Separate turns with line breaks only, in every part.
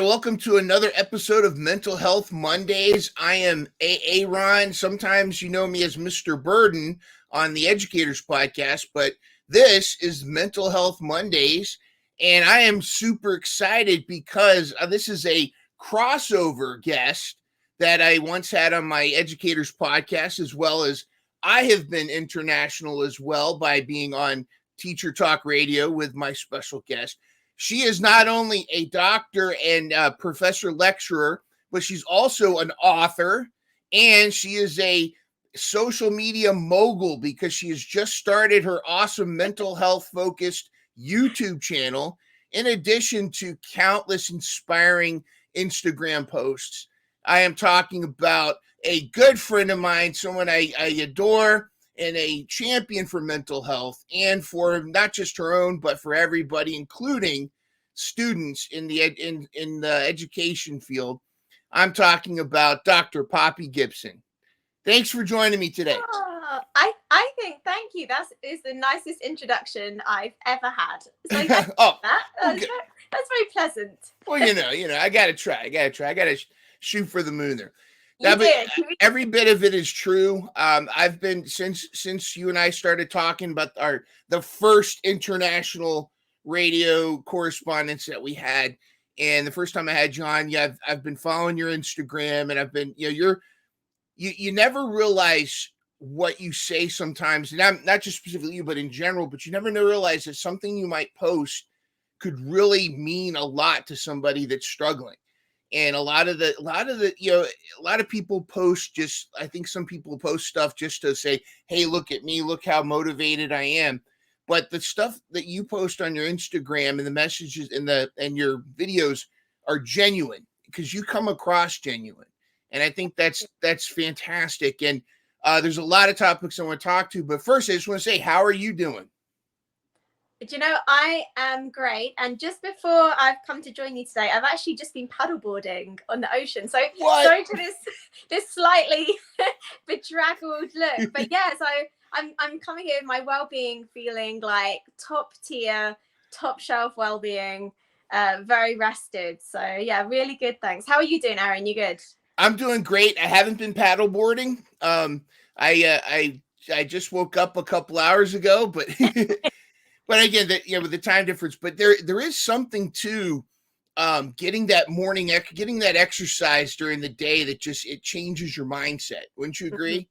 welcome to another episode of Mental Health Mondays. I am Ron. Sometimes you know me as Mr. Burden on the Educators Podcast, but this is Mental Health Mondays, and I am super excited because this is a crossover guest that I once had on my Educators Podcast, as well as I have been international as well by being on Teacher Talk Radio with my special guest. She is not only a doctor and professor lecturer, but she's also an author, and she is a social media mogul because she has just started her awesome mental health focused YouTube channel, in addition to countless inspiring Instagram posts. I am talking about a good friend of mine, someone I adore, and a champion for mental health and for not just her own, but for everybody, including students in the education field. I'm talking about Dr. Poppy Gibson. Thanks for joining me today.
I think, thank you. That is the nicest introduction I've ever had. So that's very pleasant.
Well, you know, I gotta try. I gotta shoot for the moon there. Every bit of it is true. I've been since you and I started talking about the first international radio correspondence that we had, and the first time I had you on, I've been following your Instagram, and I've been, you never realize what you say sometimes, and I'm not just specifically you, but in general, but you never realize that something you might post could really mean a lot to somebody that's struggling. And a lot of people post I think some people post stuff just to say, hey, look at me, look how motivated I am. But the stuff that you post on your Instagram and the messages and your videos are genuine because you come across genuine. And I think that's fantastic. And there's a lot of topics I want to talk to. But first, I just want to say, how are you doing?
Do you know, I am great. And just before I've come to join you today, I've actually just been paddleboarding on the ocean. So sorry for this slightly bedraggled look. But yeah, so I'm coming here with my well-being feeling like top tier, top shelf well-being, very rested. So yeah, really good. Thanks. How are you doing, Aaron? You good?
I'm doing great. I haven't been paddleboarding. I just woke up a couple hours ago, but but again, with the time difference, but there is something to getting that exercise during the day that it changes your mindset. Wouldn't you agree?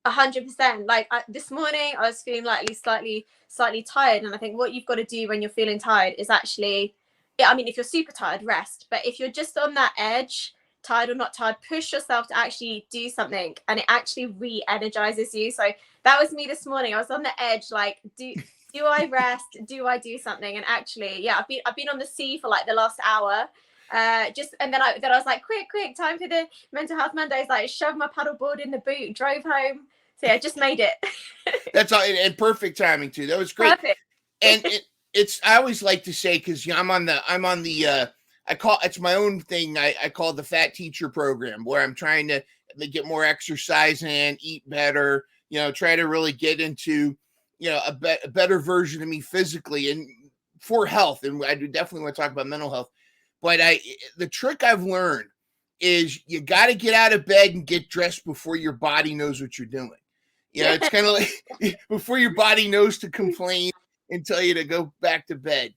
100%. Like this morning, I was feeling slightly tired, and I think what you've got to do when you're feeling tired is actually, if you're super tired, rest. But if you're just on that edge, tired or not tired, push yourself to actually do something, and it actually re-energizes you. So that was me this morning. I was on the edge, like, do I rest? Do I do something? And actually, yeah, I've been on the sea for like the last hour. And then I was like, quick, time for the Mental Health Mondays. Like, shoved my paddleboard in the boot, drove home. So yeah, just made it.
That's all, and perfect timing too. That was great. Perfect. And I always like to say, because it's my own thing. I call it the Fat Teacher Program, where I'm trying to get more exercise in, eat better, try to really get into, a better version of me physically and for health. And I do definitely want to talk about mental health. But the trick I've learned is you got to get out of bed and get dressed before your body knows what you're doing. It's kind of like before your body knows to complain and tell you to go back to bed.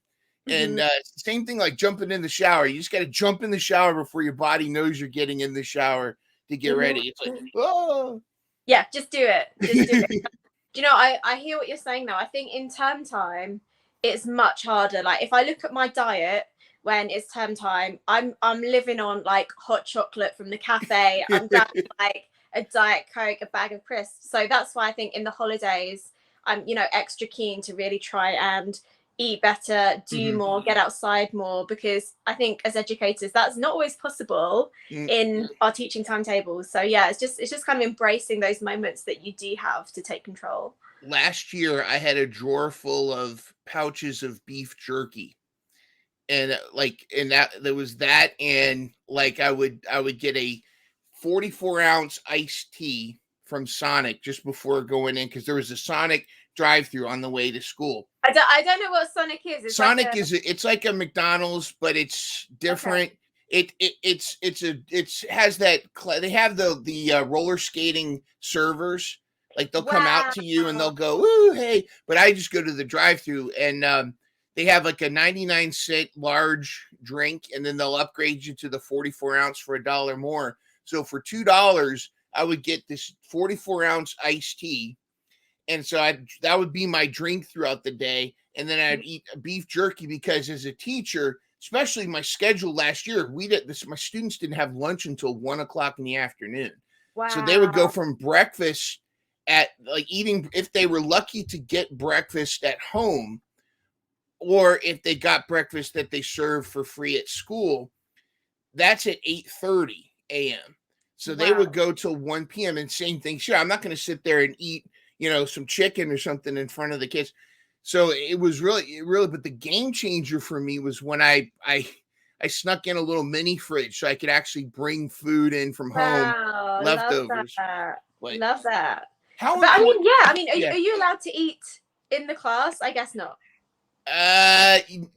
And same thing like jumping in the shower. You just got to jump in the shower before your body knows you're getting in the shower to get ready. It's like, oh.
Yeah, just do it. Just do it. Do you know, I hear what you're saying though. I think in term time, it's much harder. Like if I look at my diet when it's term time, I'm living on like hot chocolate from the cafe. I'm grabbing like a Diet Coke, a bag of crisps. So that's why I think in the holidays, I'm, extra keen to really try and eat better, do more, get outside more, because I think as educators, that's not always possible in our teaching timetables. So yeah, it's just kind of embracing those moments that you do have to take control.
Last year, I had a drawer full of pouches of beef jerky. And there was that, and like I would get a 44-ounce iced tea from Sonic just before going in, because there was a Sonic drive-through on the way to school.
I don't know what Sonic is.
It's like a McDonald's, but it's different. Okay. It's has that they have the roller skating servers, like they'll come out
Wow.
to you and they'll go, "Ooh, hey," but I just go to the drive-through and they have like a 99-cent large drink, and then they'll upgrade you to the 44-ounce for $1 more. So for $2, I would get this 44-ounce iced tea, and so that would be my drink throughout the day. And then I'd eat beef jerky because as a teacher, especially my schedule last year, my students didn't have lunch until 1 o'clock in the afternoon. So they would go
Wow.
from breakfast at like eating, if they were lucky to get breakfast at home, or if they got breakfast that they served for free at school, that's at 8:30 a.m. So they would go till 1 p.m. and same thing. Sure, I'm not going to sit there and eat, some chicken or something in front of the kids. So it was really, but the game changer for me was when I snuck in a little mini fridge so I could actually bring food in from home,
Wow.
leftovers.
Love that.
How
But
important?
I mean, are you allowed to eat in the class? I guess not.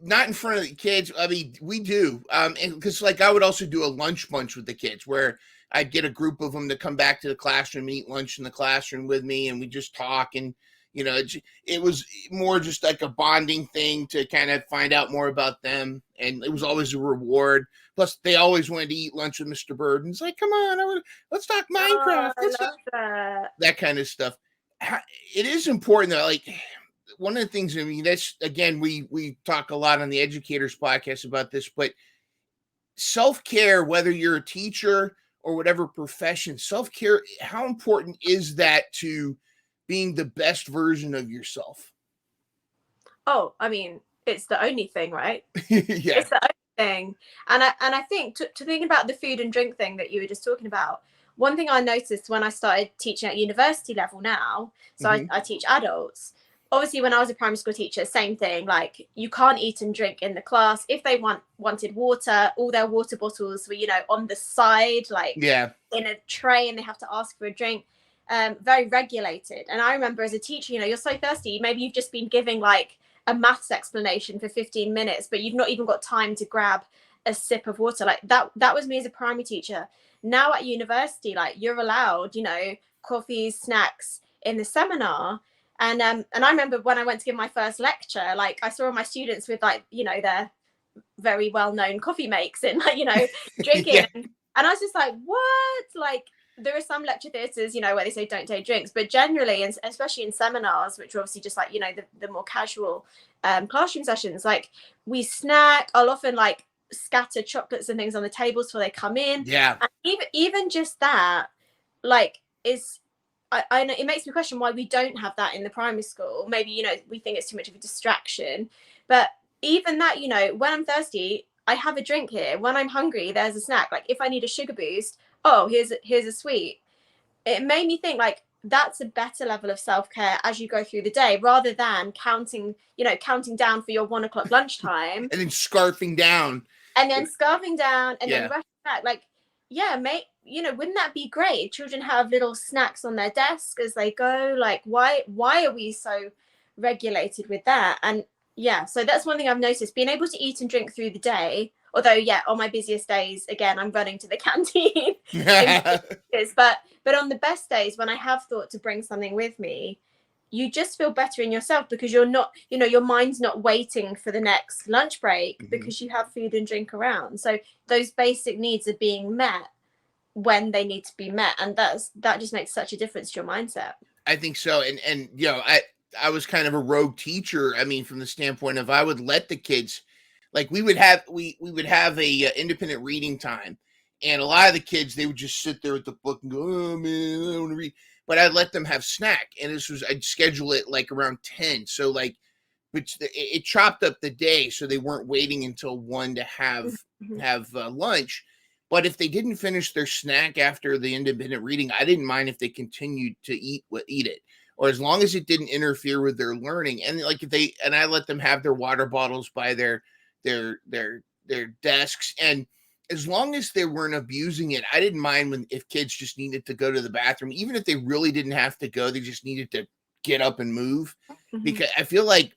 Not in front of the kids. I mean, we do. And because like I would also do a lunch bunch with the kids where I'd get a group of them to come back to the classroom and eat lunch in the classroom with me, and we just talk. And it was more just like a bonding thing to kind of find out more about them, and it was always a reward. Plus, they always wanted to eat lunch with Mr. Bird, and it's like, come on, let's talk Minecraft.
I love
that kind of stuff. It is important that, like, one of the things, I mean, that's, again, we talk a lot on the Educators podcast about this, but self-care, whether you're a teacher or whatever profession, self-care, how important is that to being the best version of yourself?
Oh, I mean, it's the only thing, right?
Yeah.
It's the only thing. And I think to think about the food and drink thing that you were just talking about, one thing I noticed when I started teaching at university level now, so I teach adults. Obviously, when I was a primary school teacher, same thing. Like, you can't eat and drink in the class. If they wanted water, all their water bottles were, on the side, like in a tray, and they have to ask for a drink. Very regulated. And I remember as a teacher, you're so thirsty. Maybe you've just been giving like a maths explanation for 15 minutes, but you've not even got time to grab a sip of water. Like that was me as a primary teacher. Now at university, like, you're allowed, coffees, snacks in the seminar. And I remember when I went to give my first lecture, like, I saw my students with, like, their very well-known coffee makes and, like, drinking.
Yeah.
And I was just like, what? Like, there are some lecture theatres, where they say don't take drinks, but generally, and especially in seminars, which are obviously just like, the more casual classroom sessions, like, we snack. I'll often like scatter chocolates and things on the tables before they come in.
Yeah.
And even just that, like, I know it makes me question why we don't have that in the primary school. Maybe, we think it's too much of a distraction. But even that, when I'm thirsty, I have a drink here. When I'm hungry, there's a snack. Like, if I need a sugar boost, oh, here's a sweet. It made me think, like, that's a better level of self-care as you go through the day, rather than counting down for your 1 o'clock lunchtime.
And then scarfing down.
And then then rushing back. Like, yeah, mate, wouldn't that be great? Children have little snacks on their desk as they go. Like, why are we so regulated with that? And yeah, so that's one thing I've noticed, being able to eat and drink through the day. Although, yeah, on my busiest days, again, I'm running to the canteen. But on the best days, when I have thought to bring something with me, you just feel better in yourself because you're not, your mind's not waiting for the next lunch break because you have food and drink around. So those basic needs are being met when they need to be met. And that just makes such a difference to your mindset.
I think so. And I was kind of a rogue teacher. I mean, from the standpoint of, I would let the kids, like, we would have a independent reading time, and a lot of the kids, they would just sit there with the book and go, oh man, I don't want to read. But I'd let them have snack, and I'd schedule it like around 10. So like, which it chopped up the day, so they weren't waiting until 1 to have lunch. But if they didn't finish their snack after the independent reading, I didn't mind if they continued to eat it, or as long as it didn't interfere with their learning. And like, I let them have their water bottles by their desks, and as long as they weren't abusing it, I didn't mind if kids just needed to go to the bathroom, even if they really didn't have to go, they just needed to get up and move. Because I feel like,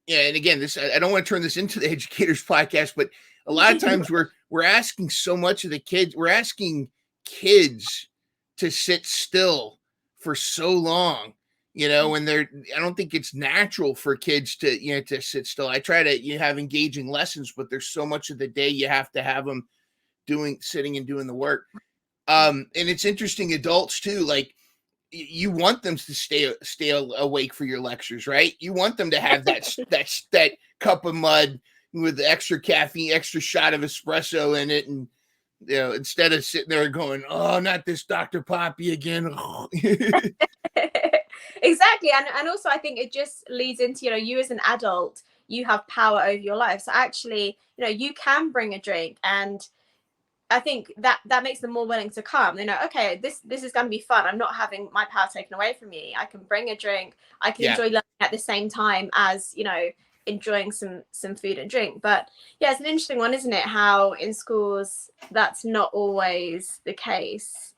and again, I don't want to turn this into the Educators podcast, but a lot of times we're we're asking so much of the kids. We're asking kids to sit still for so long, when I don't think it's natural for kids to, to sit still. I try to have engaging lessons, but there's so much of the day you have to have them sitting and doing the work. And it's interesting, adults too, like you want them to stay awake for your lectures, right? You want them to have that cup of mud with extra caffeine, extra shot of espresso in it, and instead of sitting there going, oh, not this Dr. Poppy again.
Exactly. And also I think it just leads into, you as an adult, you have power over your life. So actually, you can bring a drink, and I think that makes them more willing to come. They know, okay, this is going to be fun. I'm not having my power taken away from me. I can bring a drink. I can enjoy learning at the same time as, enjoying some food and drink. But yeah, it's an interesting one, isn't it? How in schools that's not always the case.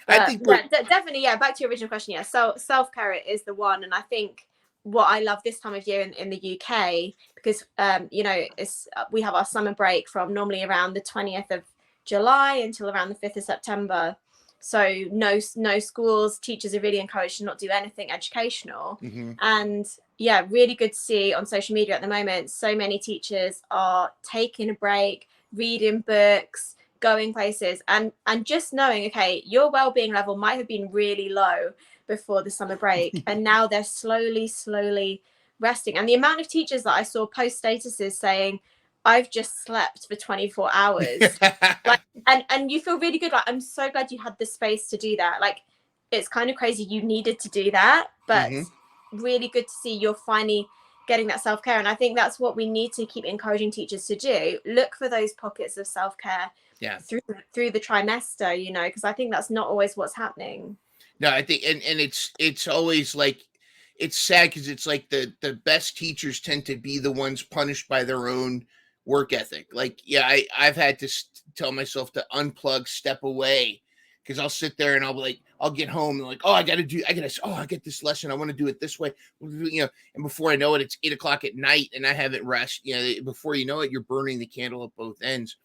I think
definitely, back to your original question. Yeah, so self-care is the one. And I think what I love this time of year in the UK, because we have our summer break from normally around the 20th of July until around the 5th of September. So no schools, teachers are really encouraged to not do anything educational. And yeah, really good to see on social media at the moment, so many teachers are taking a break, reading books, going places, and just knowing, okay, your well-being level might have been really low before the summer break, and now they're slowly resting. And the amount of teachers that I saw post statuses saying, I've just slept for 24 hours. and you feel really good. Like, I'm so glad you had the space to do that. Like, it's kind of crazy you needed to do that, but really good to see you're finally getting that self-care. And I think that's what we need to keep encouraging teachers to do. Look for those pockets of self-care through the trimester, because I think that's not always what's happening.
No, I think, and it's always like, it's sad because it's like the best teachers tend to be the ones punished by their own work ethic. Like, I've had to tell myself to unplug, step away, because I'll sit there and I'll be like, I'll get home and like, I get this lesson, I want to do it this way, and before I know it, it's 8:00 at night and I haven't rest. Before you know it, you're burning the candle at both ends.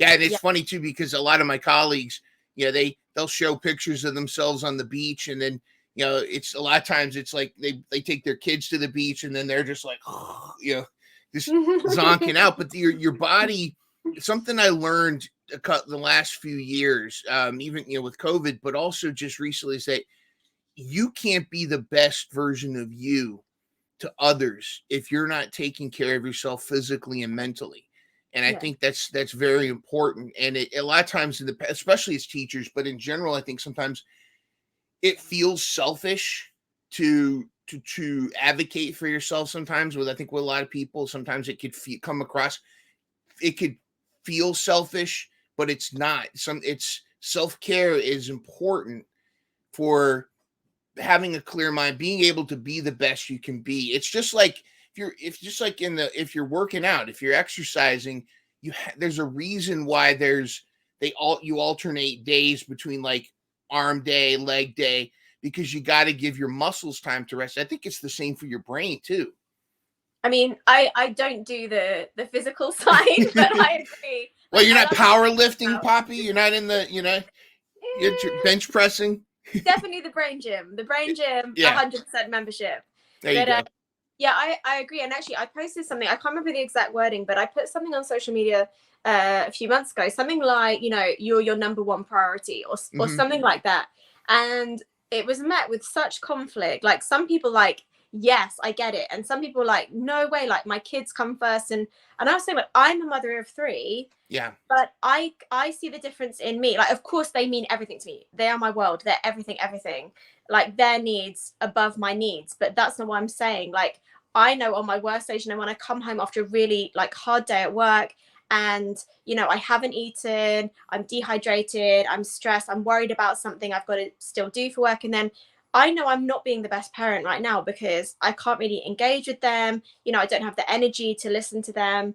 And it's funny too, because a lot of my colleagues, they'll show pictures of themselves on the beach, and then it's a lot of times it's like they take their kids to the beach, and then they're just like, just zonking out. But your body, something I learned the last few years, even with COVID, but also just recently, is that you can't be the best version of you to others if you're not taking care of yourself physically and mentally. And I think that's very important. And a lot of times, especially as teachers, but in general, I think sometimes it feels selfish to advocate for yourself. Sometimes, with a lot of people, sometimes it could come across, it could feel selfish, but it's not. It's self-care is important for having a clear mind, being able to be the best you can be. It's just like if you're working out, if you're exercising, there's a reason why you alternate days between like arm day, leg day, because you got to give your muscles time to rest. I think it's the same for your brain too.
I mean, I don't do the physical side, but I agree.
Well, you're not powerlifting, Poppy. You're not in the, you're bench pressing.
Definitely the brain gym. 100% membership.
There you go.
Yeah, I agree. And actually, I posted something. I can't remember the exact wording, but I put something on social media a few months ago. Something like, you're your number one priority, or something like that. And it was met with such conflict. Like, some people like, yes, I get it. And some people like, no way, like, my kids come first. And I was saying, like, I'm a mother of 3.
Yeah.
But I see the difference in me. Like, of course, they mean everything to me. They are my world. They're everything. Like, their needs above my needs. But that's not what I'm saying. Like, I know on my worst days, when I come home after a really like hard day at work, and I haven't eaten, I'm dehydrated, I'm stressed, I'm worried about something I've got to still do for work, and then I know I'm not being the best parent right now because I can't really engage with them. I don't have the energy to listen to them.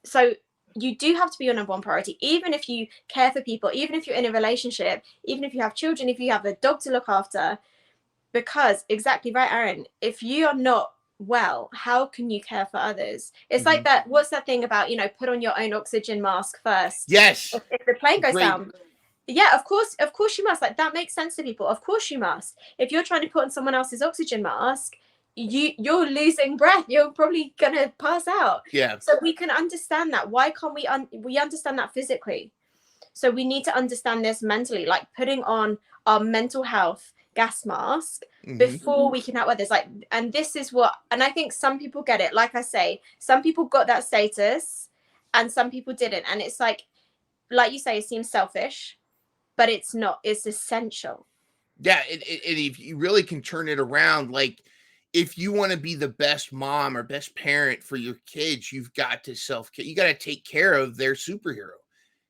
So you do have to be your number one priority, even if you care for people, even if you're in a relationship, even if you have children, if you have a dog to look after. Because exactly right, Aaron, if you are not well, how can you care for others? It's like that, what's that thing about, put on your own oxygen mask first.
Yes.
If the plane goes
Great.
down, yeah, of course you must. Like, that makes sense to people. Of course you must. If you're trying to put on someone else's oxygen mask, you're losing breath. You're probably gonna pass out.
Yeah.
So we can understand that. Why can't we understand that physically? So we need to understand this mentally, like putting on our mental health gas mask before we can help others. Like, and this is what, and I think some people get it. Like I say, some people got that status and some people didn't. And it's like you say, it seems selfish, but it's not. It's essential.
Yeah, and if you really can turn it around, like if you want to be the best mom or best parent for your kids, you've got to self-care. You got to take care of their superhero,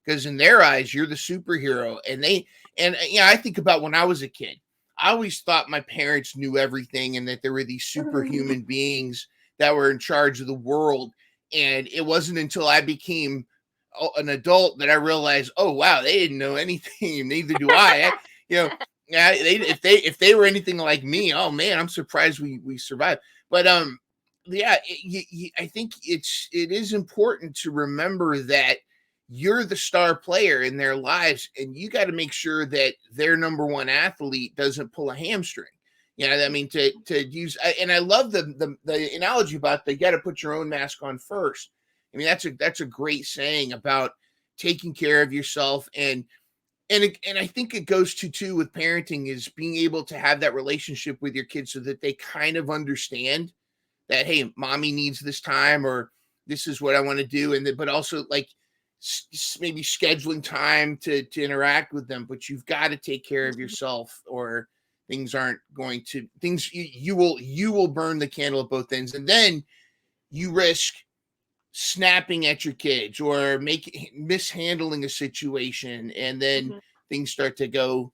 because in their eyes, you're the superhero. And I think about when I was a kid, I always thought my parents knew everything and that there were these superhuman beings that were in charge of the world. And it wasn't until I became an adult that I realized, oh wow, they didn't know anything, neither do I. Yeah, if they were anything like me, oh man, I'm surprised we survived. But yeah, I think it is important to remember that you're the star player in their lives, and you got to make sure that their number one athlete doesn't pull a hamstring. I mean, to use, and I love the analogy about you got to put your own mask on first. I mean, that's a great saying about taking care of yourself, and I think it goes too with parenting, is being able to have that relationship with your kids so that they kind of understand that, hey, mommy needs this time, or this is what I want to do, but also like maybe scheduling time to interact with them. But you've got to take care of yourself, or things aren't going to you will burn the candle at both ends, and then you risk snapping at your kids or mishandling a situation, and then things start to go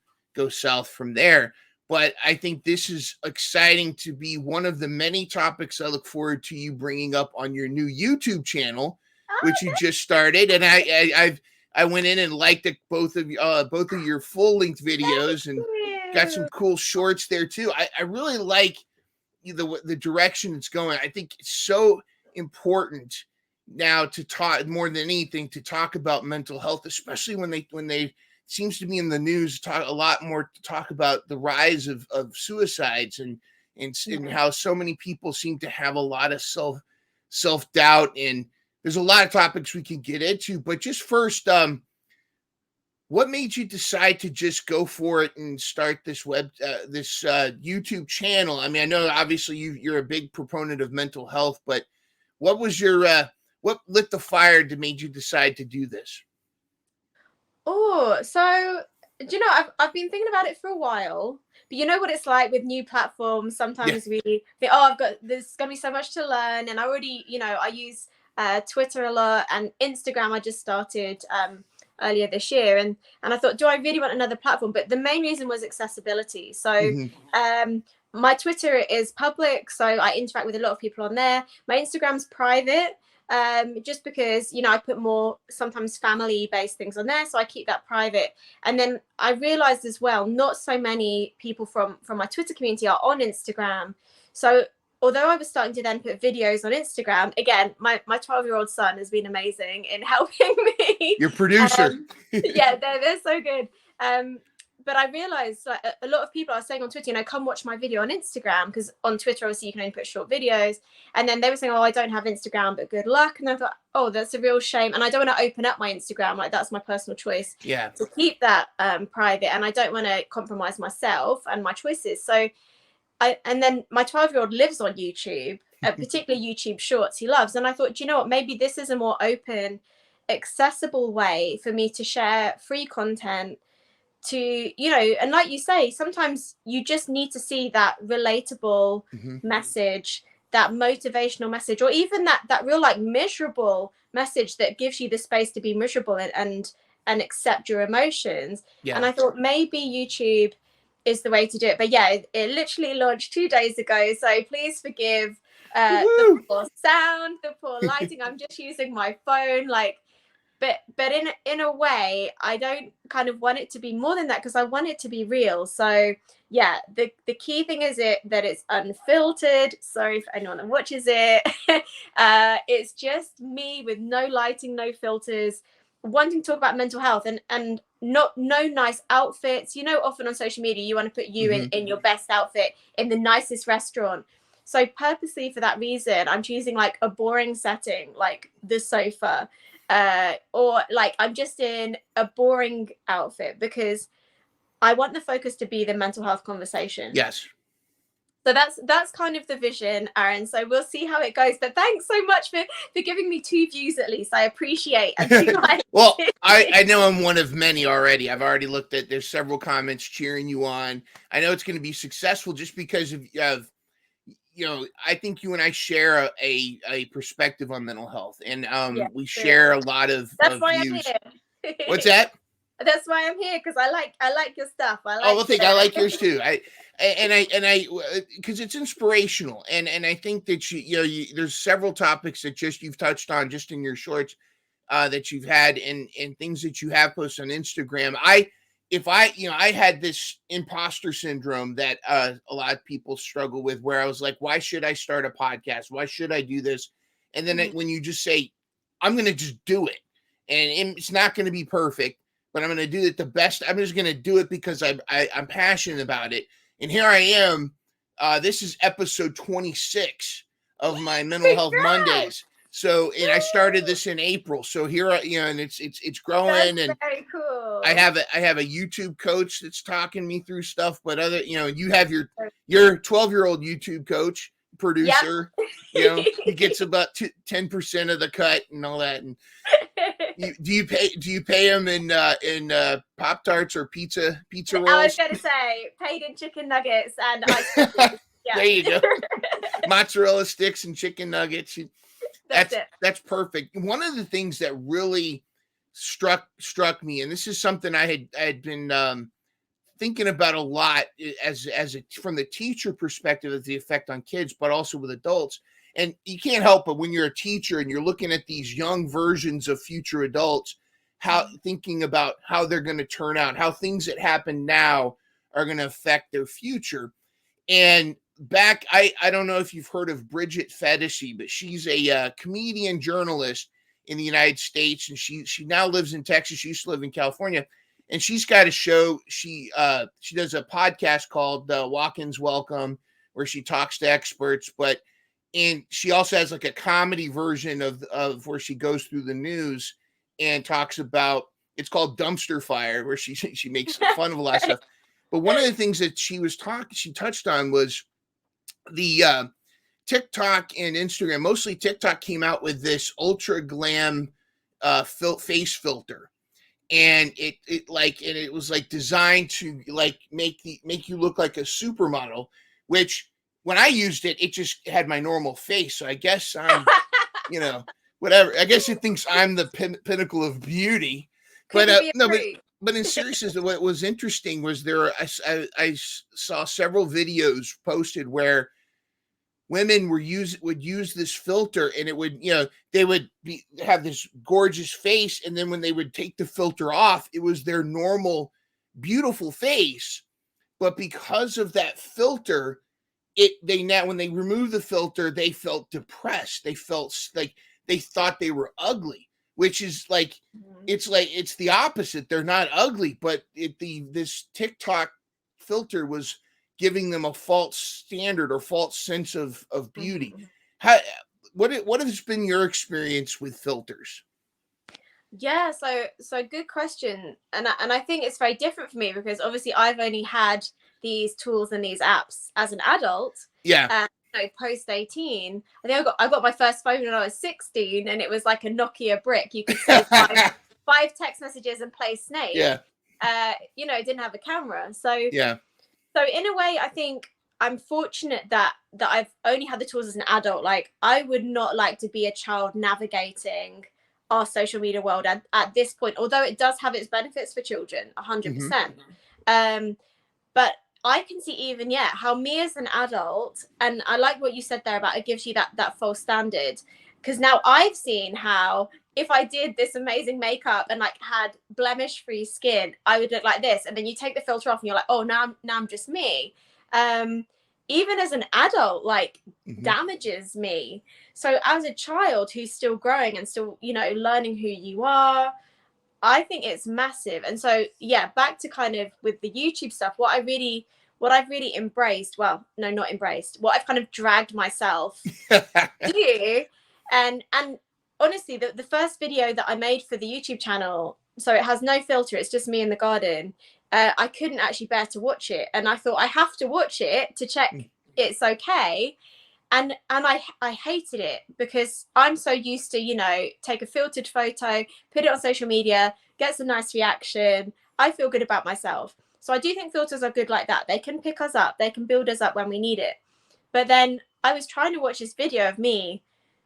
south from there. But I think this is exciting to be one of the many topics I look forward to you bringing up on your new YouTube channel, which you just started. And I went in and liked both of your full length videos, and got some cool shorts there too. I really like the direction it's going. I think it's so important now to talk, more than anything, to talk about mental health, especially when they seems to be in the news, talk about the rise of suicides, and how so many people seem to have a lot of self-doubt. And there's a lot of topics we can get into, but just first, what made you decide to just go for it and start this YouTube channel? I mean, I know obviously you're a big proponent of mental health, but what was what lit the fire that made you decide to do this?
Oh, so do you know, I've been thinking about it for a while, but you know what it's like with new platforms. Sometimes we think, oh, there's gonna be so much to learn, and I already, I use Twitter a lot, and Instagram I just started earlier this year, and I thought, do I really want another platform? But the main reason was accessibility. So my Twitter is public, so I interact with a lot of people on there. My Instagram's private, just because I put more sometimes family based things on there, so I keep that private. And then I realized as well, not so many people from my Twitter community are on Instagram. So although I was starting to then put videos on Instagram, again, my 12-year-old son has been amazing in helping me.
Your producer.
Yeah, they're so good. But I realized, like, a lot of people are saying on Twitter, come watch my video on Instagram, because on Twitter, obviously, you can only put short videos. And then they were saying, oh, I don't have Instagram, but good luck. And I thought, oh, that's a real shame. And I don't want to open up my Instagram. Like, that's my personal choice.
Yeah.
To keep that private. And I don't want to compromise myself and my choices. So and then my 12-year-old lives on YouTube, particularly YouTube Shorts he loves. And I thought, you know what, maybe this is a more open, accessible way for me to share free content to, and like you say, sometimes you just need to see that relatable message, that motivational message, or even that real, like, miserable message that gives you the space to be miserable and accept your emotions. Yeah. And I thought maybe YouTube is the way to do it. But yeah, it literally launched 2 days ago, so please forgive the poor sound, the poor lighting. I'm just using my phone, like, but in a way, I don't kind of want it to be more than that, because I want it to be real. So yeah, the key thing is that it's unfiltered. Sorry for anyone that watches it. It's just me with no lighting, no filters, wanting to talk about mental health, and no nice outfits. You know, often on social media you want to put you in your best outfit in the nicest restaurant. So purposely for that reason, I'm choosing like a boring setting, like the sofa, or like I'm just in a boring outfit because I want the focus to be the mental health conversation.
Yes.
So that's kind of the vision, Aaron. So we'll see how it goes. But thanks so much for giving me 2 views at least. I appreciate it.
Well, I know I'm one of many already. I've already looked at, there's several comments cheering you on. I know it's going to be successful just because of you know, I think you and I share a perspective on mental health, and we share a lot of
why
views.
I'm here.
What's that?
That's why I'm here, because I like your stuff.
I like yours too. I because it's inspirational, and I think that there's several topics that you've touched on just in your shorts that you've had, and things that you have posted on Instagram. I had this imposter syndrome that a lot of people struggle with, where I was like, why should I start a podcast? Why should I do this? And then when you just say, I'm going to just do it, and it's not going to be perfect, but I'm going to do it the best. I'm just going to do it because I'm passionate about it. And here I am. This is episode 26 of my Mental Health Mondays. So, and I started this in April. So here, and it's growing.
That's
and
very cool.
I have a YouTube coach that's talking me through stuff, but you have your 12-year-old YouTube coach producer. Yep. He gets about 10% of the cut and all that. And do you pay him in Pop-Tarts or pizza rolls?
I was going to say paid in chicken nuggets and ice cream. Yeah.
There you go. Mozzarella sticks and chicken nuggets. That's perfect. One of the things that really struck me, and this is something I had been thinking about a lot from the teacher perspective of the effect on kids, but also with adults. And you can't help but when you're a teacher and you're looking at these young versions of future adults, thinking about how they're going to turn out, how things that happen now are going to affect their future. And I don't know if you've heard of Bridget Fedesy, but she's a comedian journalist in the United States, and she now lives in Texas. She used to live in California, and she's got a show. She does a podcast called Walk-ins Welcome, where she talks to experts, and she also has like a comedy version of where she goes through the news and talks about, it's called Dumpster Fire, where she makes fun of a lot of stuff. But one of the things that she touched on was the TikTok and Instagram. Mostly TikTok came out with this ultra glam face filter, and it was like designed to like make you look like a supermodel, which when I used it, it just had my normal face. So I guess I'm, whatever. I guess it thinks I'm the pinnacle of beauty. But but in seriousness, what was interesting was I saw several videos posted where women would use this filter, and it would, they would have this gorgeous face, and then when they would take the filter off, it was their normal beautiful face. But because of that filter, when they removed the filter, they felt depressed. They felt like they thought they were ugly, which is like, it's the opposite. They're not ugly, but this TikTok filter was giving them a false standard or false sense of beauty. What has been your experience with filters?
Yeah, so good question. And I think it's very different for me, because obviously I've only had these tools and these apps as an adult.
Yeah.
Post 18, I think I got my first phone when I was 16, and it was like a Nokia brick. You could save five text messages and play Snake.
Yeah.
It didn't have a camera. So
yeah.
So in a way, I think I'm fortunate that I've only had the tools as an adult. Like, I would not like to be a child navigating our social media world at this point, although it does have its benefits for children, 100%. But I can see even how me as an adult, and I like what you said there about it gives you that false standard, because now I've seen how if I did this amazing makeup and like had blemish-free skin, I would look like this. And then you take the filter off and you're like, oh, now I'm just me. Even as an adult, like damages me. So as a child who's still growing and still, you know, learning who you are, I think it's massive. And so, yeah, back to kind of with the YouTube stuff, what I've really embraced, well, no, not embraced, what I've kind of dragged myself to, and honestly, the first video that I made for the YouTube channel, so it has no filter, it's just me in the garden. I couldn't actually bear to watch it, and I thought I have to watch it to check it's okay. And I hated it because I'm so used to, you know, take a filtered photo, put it on social media, get some nice reaction. I feel good about myself. So I do think filters are good like that. They can pick us up. They can build us up when we need it. But then I was trying to watch this video of me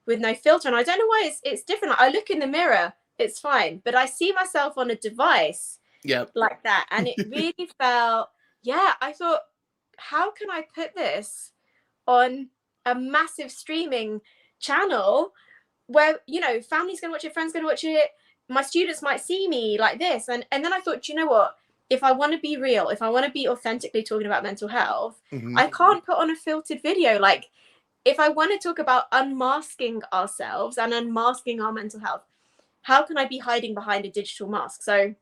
with no filter, and I don't know why it's different. Like, I look in the mirror, it's fine, but I see myself on a device like that. And it really felt, yeah, I thought, how can I put this on a massive streaming channel where, you know, family's gonna watch it, friends gonna watch it, my students might see me like this. And then I thought, do you know what, if I want to be real, if I want to be authentically talking about mental health, I can't put on a filtered video. Like, if I want to talk about unmasking ourselves and unmasking our mental health, how can I be hiding behind a digital mask? So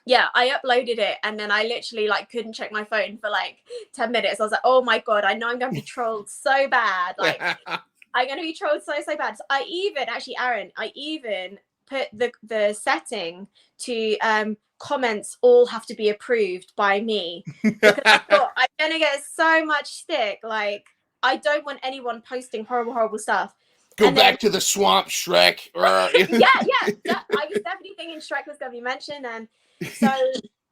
yeah, I uploaded it, and then I literally like couldn't check my phone for like 10 minutes. I was like, oh my God, I know I'm going to be trolled so bad. Like, I'm going to be trolled so bad. So I even, actually, Aaron, I even put the setting to comments all have to be approved by me, because I thought I'm going to get so much stick. Like, I don't want anyone posting horrible stuff.
Go back to the swamp, Shrek.
yeah. I was definitely thinking Shrek was going to be mentioned. And so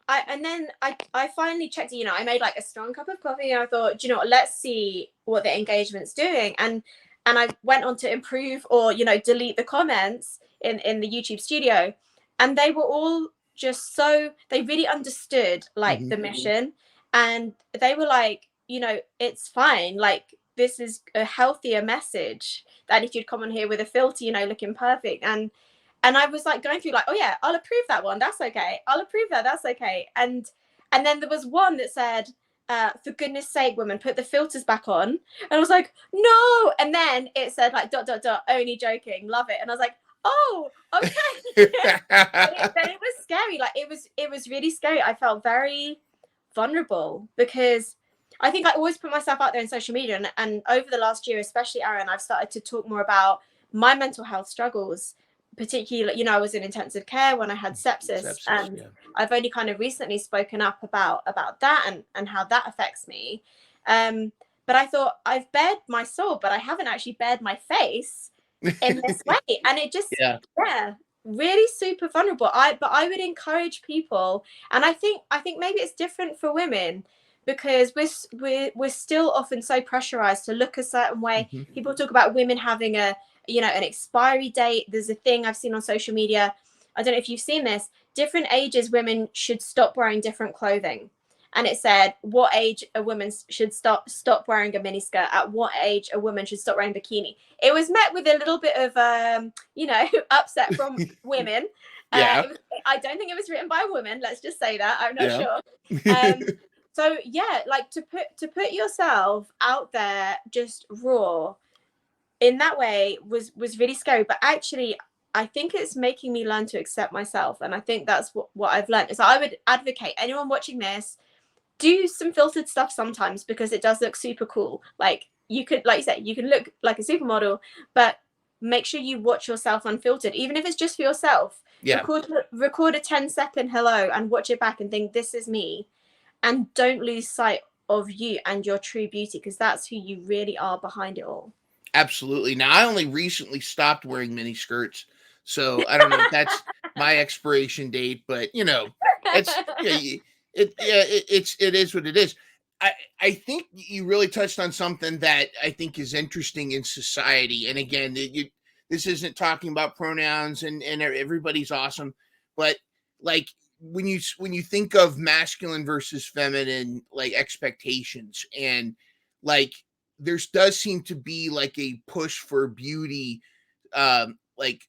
I finally checked it. You know, I made like a strong cup of coffee, and I thought, do you know what, let's see what the engagement's doing. And I went on to improve or, you know, delete the comments in the YouTube studio, and they were all just so, they really understood like the mission, and they were like, you know, it's fine, like this is a healthier message than if you'd come on here with a filter, you know, looking perfect. And I was like going through like, oh yeah, I'll approve that one, that's okay, I'll approve that, that's okay. And then there was one that said, for goodness sake, woman, put the filters back on. And I was like, no. And then it said like ... only joking, love it. And I was like, oh, okay. then it was scary. Like, it was really scary. I felt very vulnerable because I think I always put myself out there in social media, and over the last year, especially, Aaron, I've started to talk more about my mental health struggles. Particularly, you know, I was in intensive care when I had sepsis, and I've only kind of recently spoken up about that and how that affects me. But I thought, I've bared my soul, but I haven't actually bared my face in this way, and it just really super vulnerable. But I would encourage people, and I think maybe it's different for women, because we're still often so pressurized to look a certain way. People talk about women having a, you know, an expiry date. There's a thing I've seen on social media, I don't know if you've seen this, different ages women should stop wearing different clothing. And it said what age a woman should stop wearing a miniskirt, at what age a woman should stop wearing bikini. It was met with a little bit of you know, upset from women. I don't think it was written by a woman, let's just say that, I'm not sure. So yeah, like to put yourself out there just raw in that way was really scary. But actually, I think it's making me learn to accept myself, and I think that's what I've learned. So I would advocate anyone watching this, do some filtered stuff sometimes, because it does look super cool. Like, you could, like you said, you can look like a supermodel, but make sure you watch yourself unfiltered, even if it's just for yourself. Record a 10-second hello and watch it back and think, this is me. And don't lose sight of you and your true beauty, because that's who you really are behind it all.
Absolutely. Now, I only recently stopped wearing mini skirts, so I don't know if that's my expiration date, but you know, it's it is what it is. I think you really touched on something that I think is interesting in society. And again, this isn't talking about pronouns and everybody's awesome, but like when you think of masculine versus feminine, like expectations, and like there does seem to be like a push for beauty, like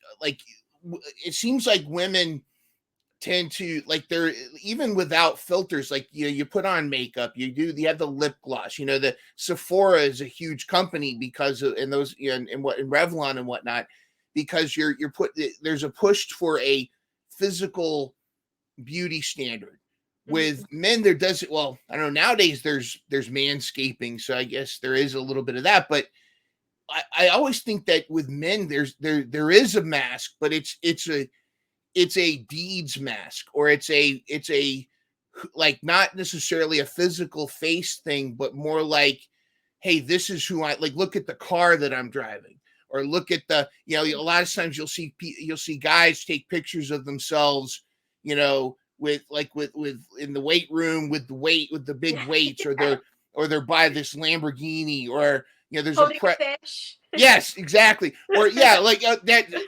it seems like women tend to, like, they're, even without filters, like, you put on makeup, you have the lip gloss, the Sephora is a huge company because of, and those, and what, in Revlon and whatnot, because you're there's a push for a physical beauty standard. With men, there doesn't, well, I don't know, nowadays there's manscaping, so I guess there is a little bit of that, but I always think that with men there is a mask, but it's a deeds mask, or it's a like, not necessarily a physical face thing, but more like, hey, this is who I like. Look at the car that I'm driving, or look at the, a lot of times you'll see guys take pictures of themselves, with in the weight room with the big weights, or they're by this Lamborghini, or there's
holding a fish.
Yes, exactly. Or like that,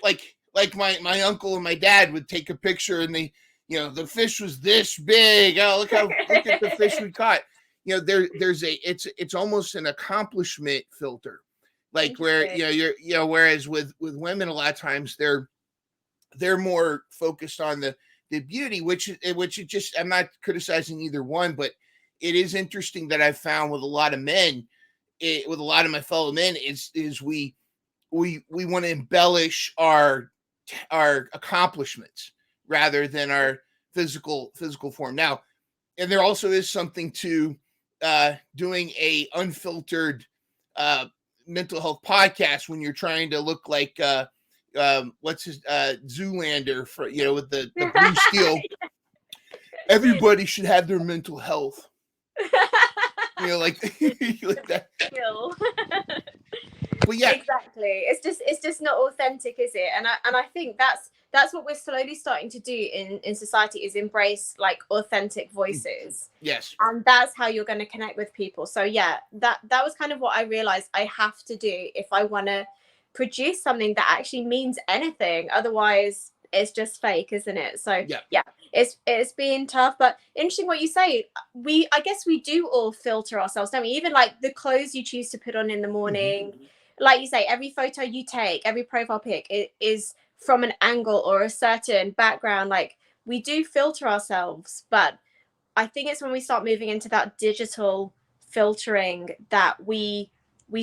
like my uncle and my dad would take a picture, and they, the fish was this big. Oh, look at the fish we caught. It's almost an accomplishment filter, like, where whereas with women, a lot of times they're more focused on the beauty, which it just, I'm not criticizing either one, but it is interesting that I've found with a lot of men, with a lot of my fellow men, is we want to embellish our accomplishments rather than our physical form. Now, and there also is something to doing a unfiltered mental health podcast when you're trying to look like what's his Zoolander, for with the blue steel. Everybody should have their mental health. Like that. But yeah,
exactly. It's just not authentic, is it? And I think that's what we're slowly starting to do in society, is embrace like authentic voices.
Yes.
And that's how you're going to connect with people. So yeah, that was kind of what I realized I have to do if I want to produce something that actually means anything. Otherwise it's just fake, isn't it? So yeah, it's been tough, but interesting what you say. I guess we do all filter ourselves, don't we? Even like the clothes you choose to put on in the morning. Like you say, every photo you take, every profile pic, it is from an angle or a certain background. Like, we do filter ourselves, but I think it's when we start moving into that digital filtering that we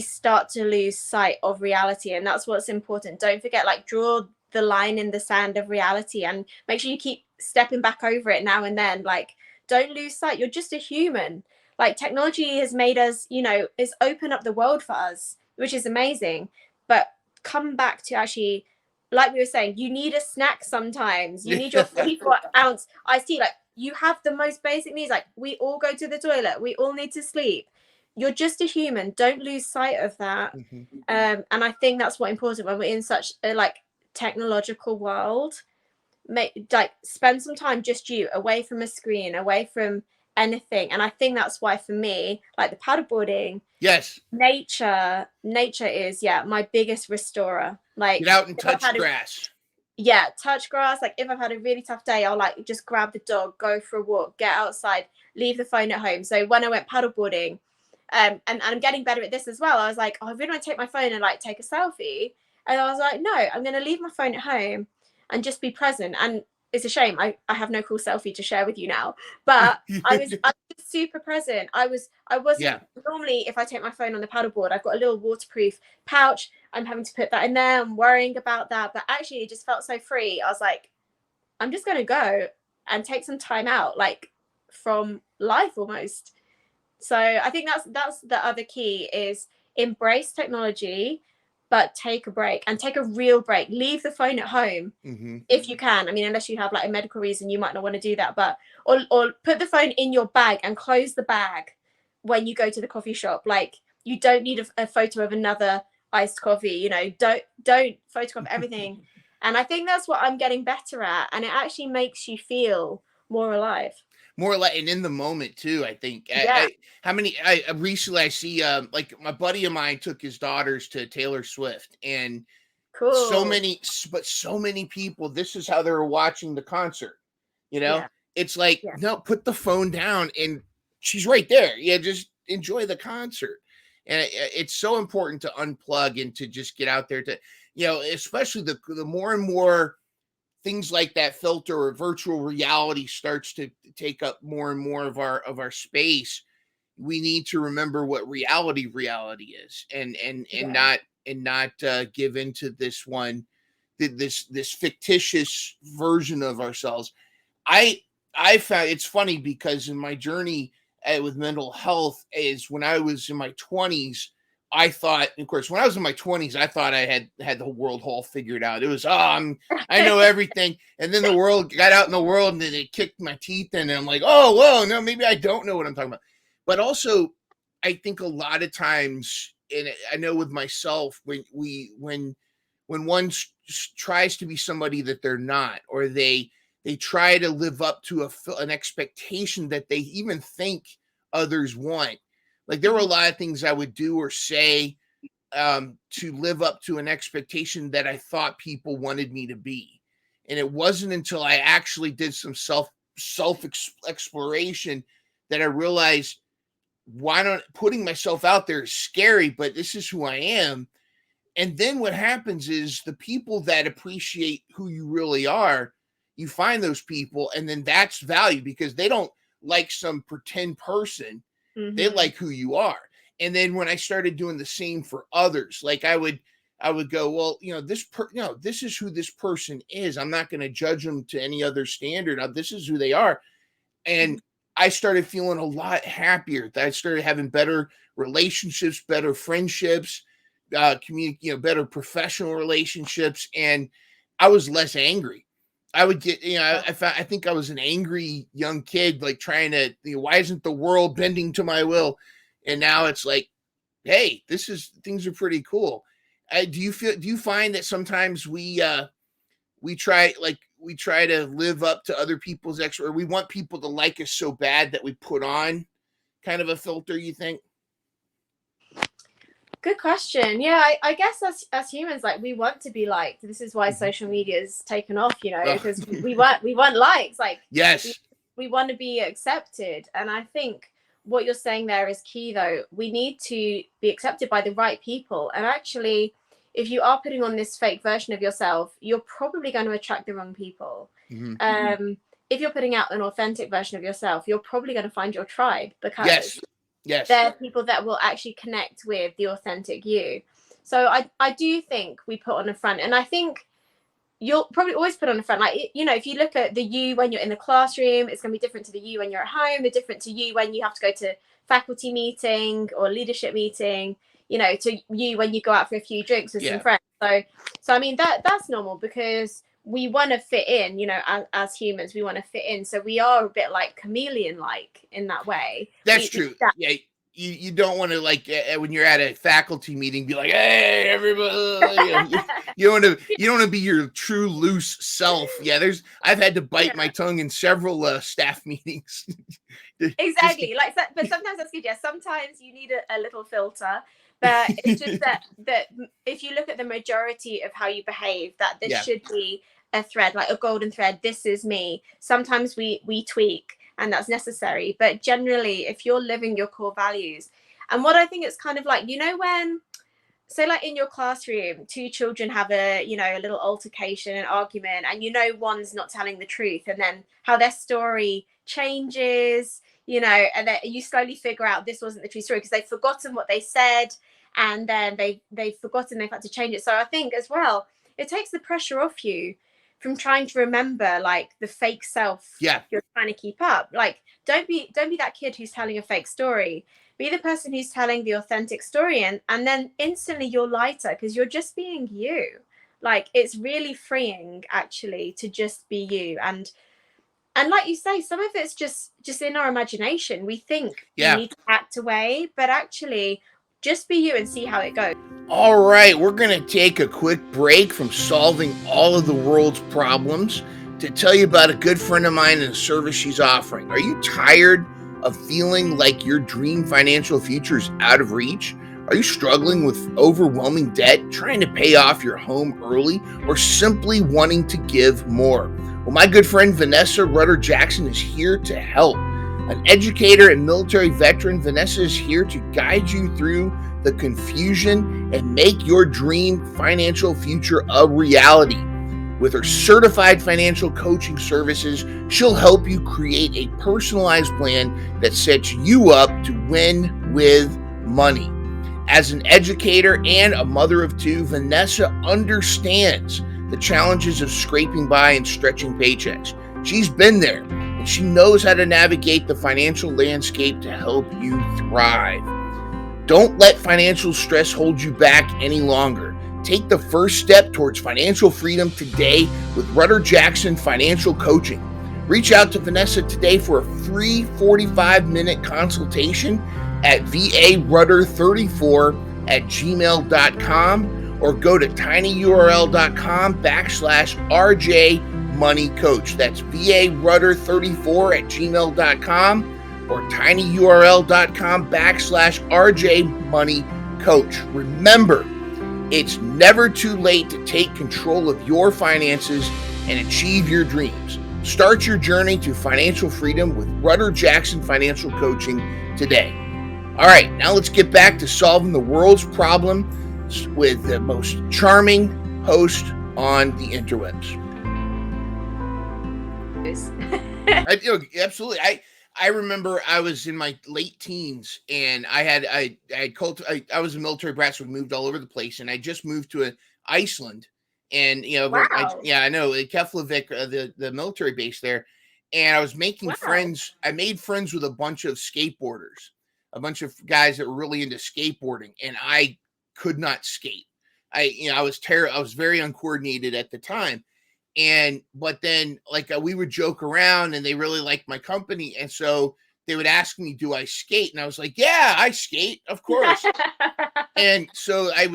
start to lose sight of reality. And that's what's important. Don't forget, like, draw the line in the sand of reality, and make sure you keep stepping back over it now and then. Like, don't lose sight. You're just a human. Like, technology has made us, it's opened up the world for us, which is amazing. But come back to actually, like we were saying, you need a snack sometimes. You need your 44-ounce iced tea. Like, you have the most basic needs. Like, we all go to the toilet. We all need to sleep. You're just a human. Don't lose sight of that. And I think that's what's important when we're in such a like technological world. Spend some time just you, away from a screen, away from anything. And I think that's why, for me, like the paddleboarding,
yes,
nature is my biggest restorer. Like,
get out and touch grass.
Touch grass. Like, if I've had a really tough day, I'll like just grab the dog, go for a walk, get outside, leave the phone at home. So when I went paddleboarding, and I'm getting better at this as well, I was like, I really want to take my phone and like take a selfie. And I was like, no, I'm going to leave my phone at home and just be present. And it's a shame I have no cool selfie to share with you now, but I was super present. I wasn't normally, if I take my phone on the paddleboard, I've got a little waterproof pouch. I'm having to put that in there. I'm worrying about that, but actually it just felt so free. I was like, I'm just going to go and take some time out, like, from life almost. So I think that's the other key, is embrace technology, but take a break, and take a real break. Leave the phone at home if you can. I mean, unless you have like a medical reason, you might not want to do that, but or put the phone in your bag and close the bag when you go to the coffee shop. Like, you don't need a photo of another iced coffee, don't photograph everything. And I think that's what I'm getting better at, and it actually makes you feel more alive.
More like, and in the moment too, I think. Recently I see like my buddy of mine took his daughters to Taylor Swift, and
cool.
so many people, this is how they were watching the concert. It's like, no, put the phone down, and she's right there. Just enjoy the concert. And it's so important to unplug and to just get out there to, especially the more and more things like that filter or virtual reality starts to take up more and more of our space, we need to remember what reality is, and not give into this fictitious version of ourselves. I found it's funny because in my journey with mental health is when I was in my 20s, I thought, of course, when I was in my 20s, I thought I had the whole world all figured out. It was, I know everything. And then the world got out in the world and then it kicked my teeth in. And I'm like, oh, whoa, no, maybe I don't know what I'm talking about. But also, I think a lot of times, and I know with myself, when one tries to be somebody that they're not, or they try to live up to an expectation that they even think others want. Like there were a lot of things I would do or say to live up to an expectation that I thought people wanted me to be. And it wasn't until I actually did some self exploration that I realized, why not putting myself out there is scary, but this is who I am. And then what happens is the people that appreciate who you really are, you find those people, and then that's value because they don't like some pretend person. Mm-hmm. They like who you are. And then when I started doing the same for others, like I would go, well, this is who this person is. I'm not going to judge them to any other standard. This is who they are. And I started feeling a lot happier. I started having better relationships, better friendships, better professional relationships. And I was less angry. I would get, I think I was an angry young kid, like trying to, why isn't the world bending to my will? And now it's like, hey, things are pretty cool. Do you find that sometimes we try to live up to other people's or we want people to like us so bad that we put on kind of a filter, you think?
Good question. Yeah, I guess as humans, like we want to be liked. This is why social media is taken off, because we want likes. Like
yes,
we want to be accepted. And I think what you're saying there is key, though. We need to be accepted by the right people. And actually, if you are putting on this fake version of yourself, you're probably going to attract the wrong people. Mm-hmm. If you're putting out an authentic version of yourself, you're probably going to find your tribe because
yes,
they're people that will actually connect with the authentic you. So I do think we put on a front, and I think you'll probably always put on a front. Like, if you look at the you when you're in the classroom, it's going to be different to the you when you're at home. They're different to you when you have to go to faculty meeting or leadership meeting, to you when you go out for a few drinks with some friends. So I mean, that's normal because we want to fit in, as humans, we want to fit in. So we are a bit like chameleon-like in that way.
That's true. Yeah. You don't want to, like, when you're at a faculty meeting, be like, hey, everybody. You don't want to be your true loose self. Yeah. I've had to bite my tongue in several staff meetings.
Exactly. But sometimes that's good. Yeah. Sometimes you need a little filter. But it's just that if you look at the majority of how you behave, that this should be a thread, like a golden thread. This is me. Sometimes we tweak, and that's necessary. But generally, if you're living your core values, and what I think it's kind of like, when, say, like in your classroom, two children have a little altercation, an argument, and one's not telling the truth, and then how their story changes, and then you slowly figure out this wasn't the true story because they've forgotten what they said, and then they've forgotten they've had to change it. So I think as well, it takes the pressure off you from trying to remember like the fake self you're trying to keep up. Like, don't be that kid who's telling a fake story. Be the person who's telling the authentic story, and then instantly you're lighter because you're just being you. Like, it's really freeing actually to just be you. And like you say, some of it's just in our imagination. We think we need to act away, but actually just be you and see how it goes.
All right, we're going to take a quick break from solving all of the world's problems to tell you about a good friend of mine and a service she's offering. Are you tired of feeling like your dream financial future is out of reach? Are you struggling with overwhelming debt, trying to pay off your home early, or simply wanting to give more? Well, my good friend Vanessa Rutter Jackson is here to help. An educator and military veteran, Vanessa is here to guide you through the confusion and make your dream financial future a reality. With her certified financial coaching services, she'll help you create a personalized plan that sets you up to win with money. As an educator and a mother of two, Vanessa understands the challenges of scraping by and stretching paychecks. She's been there, and she knows how to navigate the financial landscape to help you thrive. Don't let financial stress hold you back any longer. Take the first step towards financial freedom today with Rudder Jackson Financial Coaching. Reach out to Vanessa today for a free 45-minute consultation at varudder34@gmail.com or go to tinyurl.com/RJ-Money-Coach. That's varudder34@gmail.com or tinyurl.com/RJ-Money-Coach. Remember, it's never too late to take control of your finances and achieve your dreams. Start your journey to financial freedom with Rudder Jackson Financial Coaching today. All right, now let's get back to solving the world's problems with the most charming host on the interwebs. Absolutely. I remember I was in my late teens and I was a military brat, so we moved all over the place, and I just moved to Iceland, and
Wow.
I know Keflavik, the military base there, and I was making friends. I made friends with a bunch of skateboarders, a bunch of guys that were really into skateboarding, and I could not skate. I was very uncoordinated at the time. But then we would joke around and they really liked my company. And so they would ask me, do I skate? And I was like, yeah, I skate, of course. And so I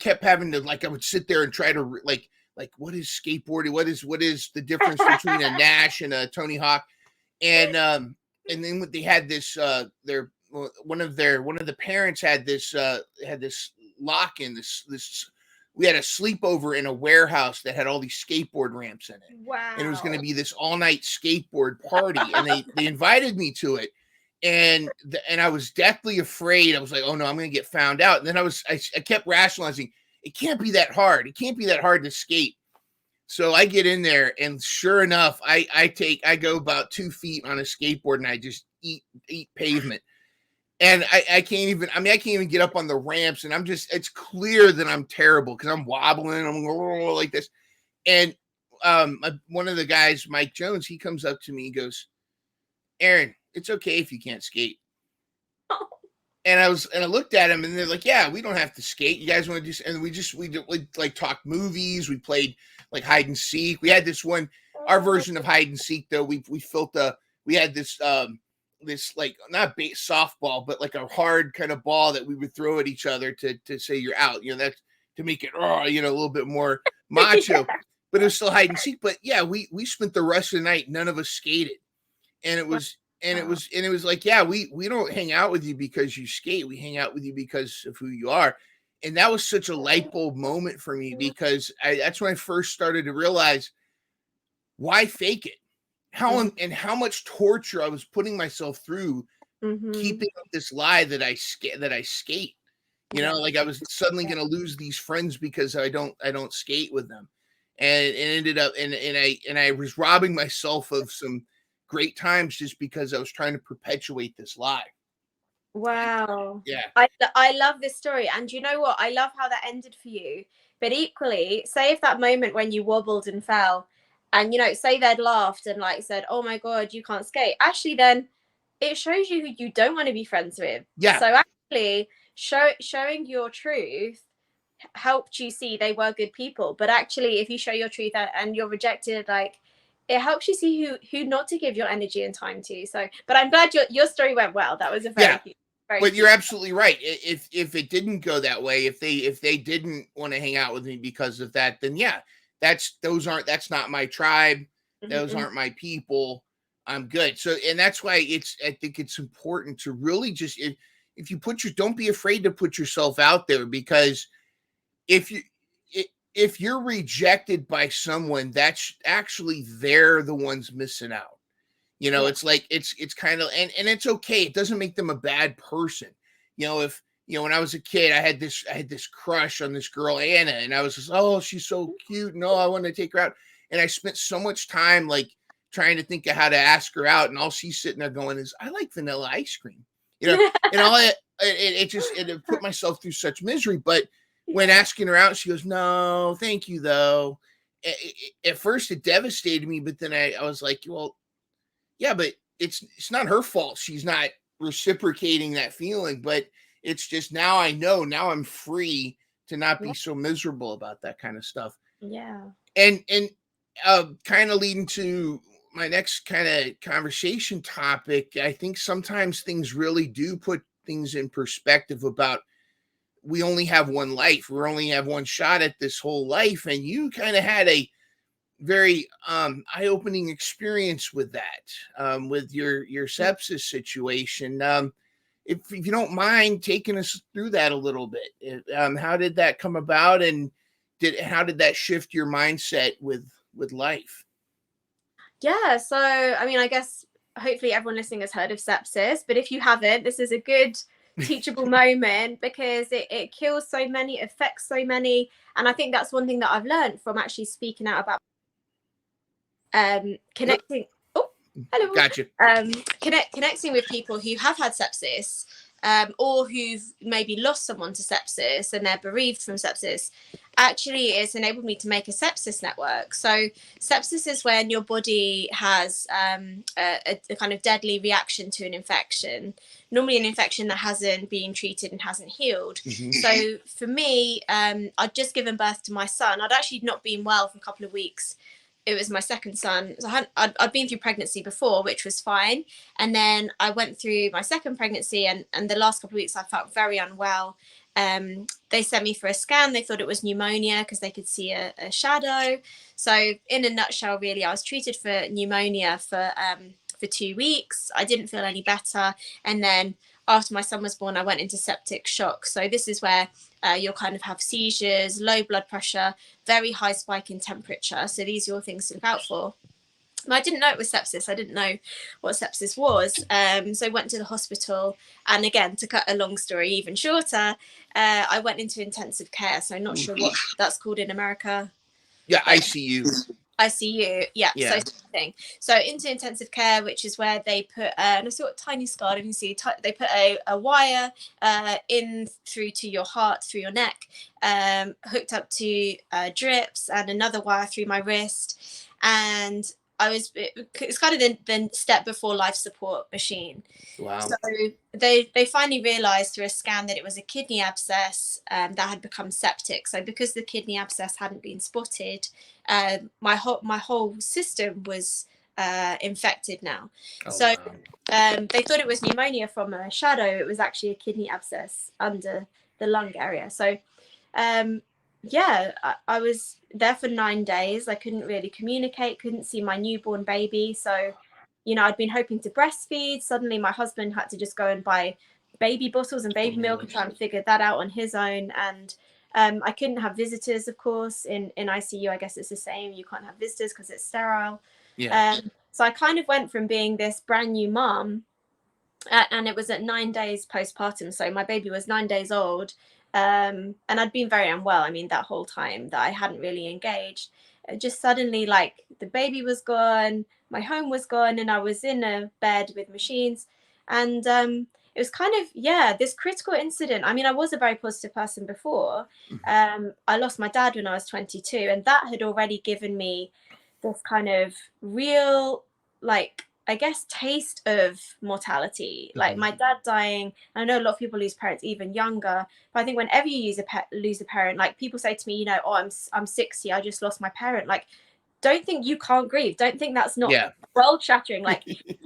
kept having to, I would sit there and try to what is skateboarding? What is the difference between a Nash and a Tony Hawk? And then they had this, one of the parents had this lock in this. We had a sleepover in a warehouse that had all these skateboard ramps in it.
Wow.
And it was going to be this all-night skateboard party. And they invited me to it. And I was deathly afraid. I was like, oh no, I'm going to get found out. And then I kept rationalizing, it can't be that hard. It can't be that hard to skate. So I get in there, and sure enough, I go about 2 feet on a skateboard, and I just eat pavement. And I can't even get up on the ramps, and it's clear that I'm terrible because I'm wobbling, I'm like this. And one of the guys, Mike Jones, he comes up to me and goes, Aaron, it's okay if you can't skate.
Oh.
And I looked at him, and they're like, yeah, we don't have to skate. You guys want to do, and we talked movies. We played hide and seek. We had this one, our version of hide and seek, though. We had this, not softball, but a hard kind of ball that we would throw at each other to say you're out, that's to make it, a little bit more macho. Yeah. But it was still hide and seek. But yeah, we spent the rest of the night, none of us skated. And it was like, yeah, we don't hang out with you because you skate. We hang out with you because of who you are. And that was such a light bulb moment for me, because that's when I first started to realize, why fake it? How much torture I was putting myself through, keeping up this lie that I skate. I was suddenly going to lose these friends because I don't skate with them, and it ended up and I was robbing myself of some great times just because I was trying to perpetuate this lie.
Wow.
Yeah.
I love this story, and you know what? I love how that ended for you. But equally, say if that moment when you wobbled and fell, and say they'd laughed and said, oh my God, you can't skate. Actually, then it shows you who you don't want to be friends with.
Yeah.
So actually showing your truth helped you see they were good people. But actually, if you show your truth and you're rejected, it helps you see who not to give your energy and time to. So, but I'm glad your story went well. That was a very cute.
But you're absolutely right. If it didn't go that way, if they didn't want to hang out with me because of that, then yeah, that's not my tribe. Those aren't my people. I'm good. So, and that's why I think it's important to really just, if you don't be afraid to put yourself out there, because if you're rejected by someone, that's actually they're the ones missing out. It's kind of, and it's okay. It doesn't make them a bad person. If you know, when I was a kid, I had this crush on this girl, Anna, and I was just, oh, she's so cute. No, I want to take her out. And I spent so much time like trying to think of how to ask her out. And all she's sitting there going is, I like vanilla ice cream, you know, and all it put myself through such misery. But when asking her out, she goes, no, thank you, though. At first, it devastated me. But then I was like, well, yeah, but it's not her fault. She's not reciprocating that feeling. But it's just now I know, now I'm free to not be so miserable about that kind of stuff.
Yeah.
And kind of leading to my next kind of conversation topic, I think sometimes things really do put things in perspective about we only have one life. We only have one shot at this whole life. And you kind of had a very eye-opening experience with that, with your sepsis situation. If you don't mind taking us through that a little bit, how did that come about, and how did that shift your mindset with life?
Yeah, so I mean, I guess hopefully everyone listening has heard of sepsis, but if you haven't, this is a good teachable moment, because it kills so many, affects so many, and I think that's one thing that I've learned from actually speaking out about connecting. Oh, hello.
Gotcha.
Connecting with people who have had sepsis, or who've maybe lost someone to sepsis and they're bereaved from sepsis. Actually, it's enabled me to make a sepsis network. So sepsis is when your body has a kind of deadly reaction to an infection, normally an infection that hasn't been treated and hasn't healed. Mm-hmm. So for me, I'd just given birth to my son. I'd actually not been well for a couple of weeks. It was my second son. So I'd been through pregnancy before, which was fine. And then I went through my second pregnancy, and the last couple of weeks I felt very unwell. They sent me for a scan. They thought it was pneumonia because they could see a shadow. So in a nutshell, really, I was treated for pneumonia for 2 weeks. I didn't feel any better. And then after my son was born, I went into septic shock. So this is where you'll kind of have seizures, low blood pressure, very high spike in temperature. So these are all things to look out for. I didn't know it was sepsis. I didn't know what sepsis was. So I went to the hospital. And again, to cut a long story even shorter, I went into intensive care. So I'm not sure what that's called in America.
Yeah, ICU.
ICU, yeah. So thing. So into intensive care, which is where they put and I saw a tiny scar. You can see they put a wire in through to your heart, through your neck, hooked up to drips, and another wire through my wrist. And it's kind of the step before life support machine.
Wow.
So they finally realized through a scan that it was a kidney abscess that had become septic. So because the kidney abscess hadn't been spotted, my whole system was infected now. Oh, so wow. They thought it was pneumonia from a shadow. It was actually a kidney abscess under the lung area. So yeah, I was there for 9 days. I couldn't really communicate, couldn't see my newborn baby. So, you know, I'd been hoping to breastfeed. Suddenly my husband had to just go and buy baby bottles and baby milk and try and figure that out on his own. And I couldn't have visitors, of course. In ICU, I guess it's the same. You can't have visitors because it's sterile. Yeah. So I kind of went from being this brand new mom, and it was at 9 days postpartum. So my baby was 9 days old. And I'd been very unwell. I mean, that whole time that I hadn't really engaged. Just suddenly, like, the baby was gone, my home was gone, and I was in a bed with machines. And it was kind of, this critical incident. I mean, I was a very positive person before. I lost my dad when I was 22, and that had already given me this kind of real, like, I guess, taste of mortality. Like my dad dying. I know a lot of people lose parents even younger, but I think whenever you lose a parent, like people say to me, you know, oh, I'm 60, I just lost my parent. Like, don't think you can't grieve. Don't think that's not world shattering. Like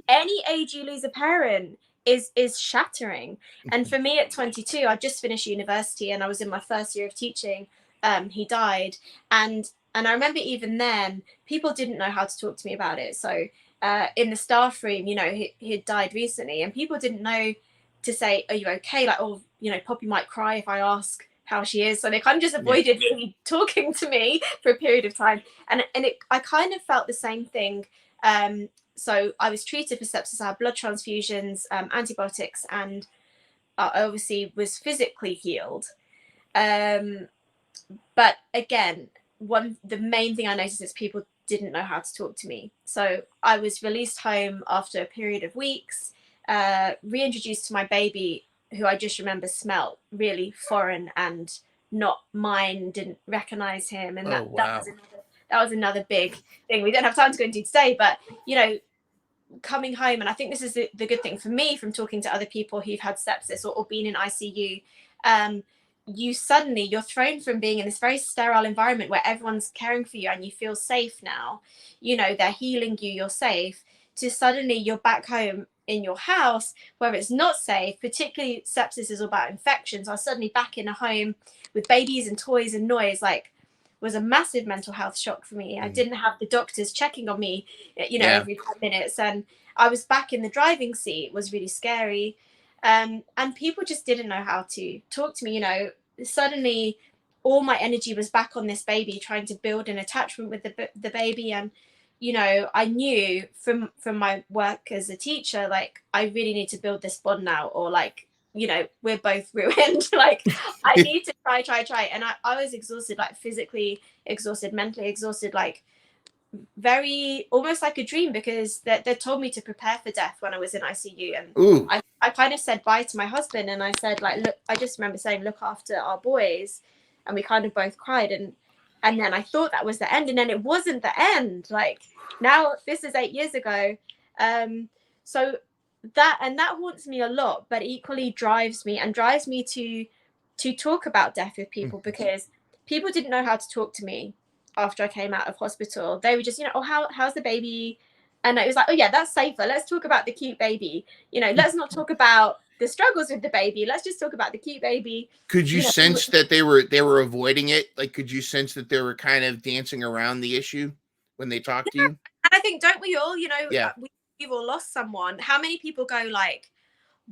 any age you lose a parent is shattering. And for me at 22, I just finished university and I was in my first year of teaching. He died, and I remember even then people didn't know how to talk to me about it. So in the staff room, you know, he'd died recently, and people didn't know to say, are you okay? Like, oh, you know, Poppy might cry if I ask how she is. So they kind of just avoided really talking to me for a period of time. And I kind of felt the same thing. So I was treated for sepsis. I had blood transfusions, antibiotics, and I obviously was physically healed. But again, the main thing I noticed is people didn't know how to talk to me. So I was released home after a period of weeks, reintroduced to my baby, who I just remember smelled really foreign and not mine, didn't recognize him. And
Oh, wow.
that was another big thing we don't have time to go into today, but you know, coming home, and I think this is the good thing for me from talking to other people who've had sepsis or been in ICU, you're thrown from being in this very sterile environment where everyone's caring for you and you feel safe now, you know, they're healing you, you're safe, to suddenly you're back home in your house where it's not safe. Particularly sepsis is all about infections. I was suddenly back in a home with babies and toys and noise, like, was a massive mental health shock for me. I didn't have the doctors checking on me, you know, every 10 minutes. And I was back in the driving seat. It was really scary. And people just didn't know how to talk to me. You know, suddenly all my energy was back on this baby, trying to build an attachment with the baby. And, you know, I knew from my work as a teacher, like, I really need to build this bond now, or like, you know, we're both ruined. Like, I need to try. And I was exhausted, like physically exhausted, mentally exhausted, like very almost like a dream, because they told me to prepare for death when I was in ICU. And I kind of said bye to my husband, and I said, like, look, I just remember saying, look after our boys. And we kind of both cried. And then I thought that was the end. And then it wasn't the end. Like, now this is 8 years ago. So that haunts me a lot, but equally drives me to talk about death with people, because people didn't know how to talk to me after I came out of hospital. They were just, you know, oh, how's the baby? And it was like, oh yeah, that's safer. Let's talk about the cute baby. You know, let's not talk about the struggles with the baby. Let's just talk about the cute baby.
Could you sense that they were avoiding it? Like, could you sense that they were kind of dancing around the issue when they talked to you?
And I think, don't we all, you know,
Yeah.
we've all lost someone. How many people go like,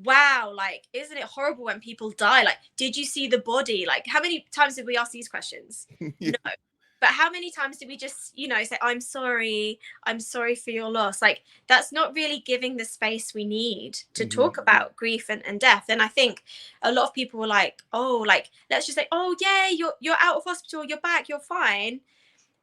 wow, like, isn't it horrible when people die? Like, did you see the body? Like, how many times did we ask these questions?
Yeah.
No. But how many times did we just, you know, say, I'm sorry for your loss? Like, that's not really giving the space we need to talk about grief and death. And I think a lot of people were like, oh, like, let's just say, oh yeah, you're out of hospital, you're back, you're fine.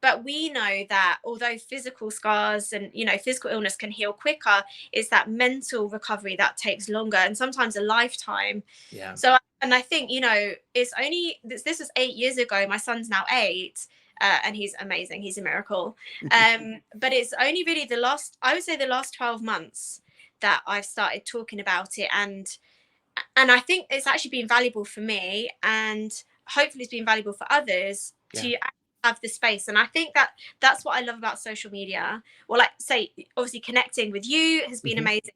But we know that although physical scars and, you know, physical illness can heal quicker, it's that mental recovery that takes longer, and sometimes a lifetime.
Yeah.
So, and I think, you know, it's only, this was 8 years ago. My son's now 8. And he's amazing. He's a miracle. But it's only really I would say the last 12 months that I've started talking about it. And I think it's actually been valuable for me, and hopefully it's been valuable for others to have the space. And I think that's what I love about social media. Well, like, say, obviously connecting with you has been amazing.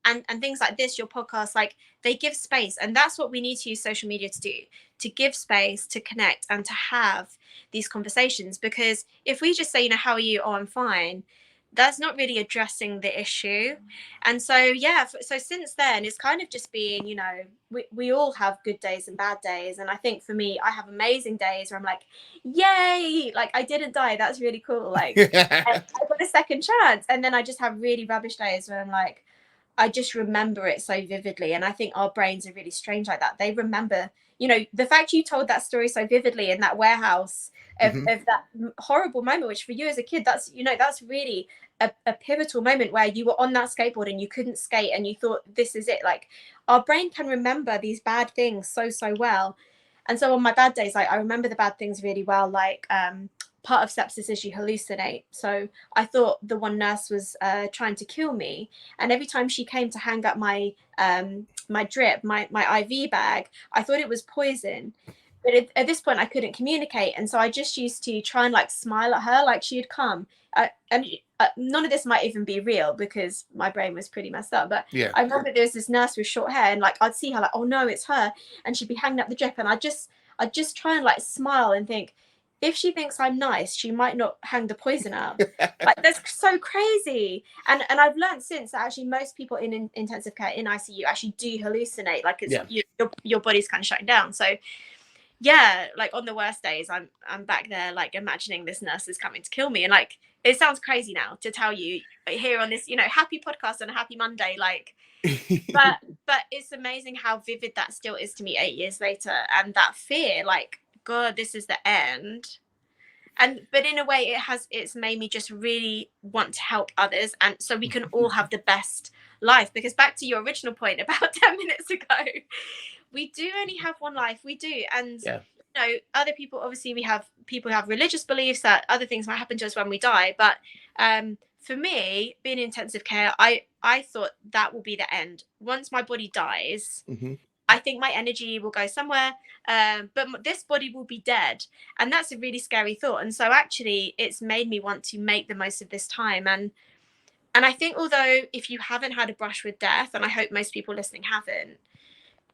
And things like this, your podcast, like, they give space. And that's what we need to use social media to do, to give space, to connect, and to have these conversations. Because if we just say, you know, how are you? Oh, I'm fine. That's not really addressing the issue. And so, yeah, so since then, it's kind of just been, you know, we all have good days and bad days. And I think for me, I have amazing days where I'm like, yay, like, I didn't die. That's really cool. Like, I got a second chance. And then I just have really rubbish days where I'm like, I just remember it so vividly. And I think our brains are really strange like that. They remember, you know, the fact you told that story so vividly in that warehouse of that horrible moment, which for you as a kid, that's, you know, that's really a pivotal moment where you were on that skateboard and you couldn't skate and you thought, this is it. Like, our brain can remember these bad things so well. And so on my bad days, like, I remember the bad things really well. Like, part of sepsis is you hallucinate. So I thought the one nurse was trying to kill me, and every time she came to hang up my my drip, my IV bag, I thought it was poison. But at this point I couldn't communicate, and so I just used to try and like smile at her like she'd come. And none of this might even be real because my brain was pretty messed up. But
yeah,
I remember there was this nurse with short hair, and like I'd see her like, oh no, it's her, and she'd be hanging up the drip, and I'd just try and like smile and think, if she thinks I'm nice, she might not hang the poison up. Like, that's so crazy. And I've learned since that actually most people in intensive care, in ICU, actually do hallucinate. Like, it's your body's kind of shutting down. So yeah, like on the worst days, I'm back there like imagining this nurse is coming to kill me, and like it sounds crazy now to tell you here on this, happy podcast on a happy Monday, like, but it's amazing how vivid that still is to me 8 years later, and that fear, like, God, this is the end. But in a way it's made me just really want to help others, and so we can all have the best life. Because back to your original point about 10 minutes ago, we do only have one life. We do. And other people, obviously people have religious beliefs that other things might happen to us when we die, but for me, being in intensive care, I thought that will be the end. Once my body dies, I think my energy will go somewhere, but this body will be dead. And that's a really scary thought. And so actually it's made me want to make the most of this time. And I think, although if you haven't had a brush with death, and I hope most people listening haven't,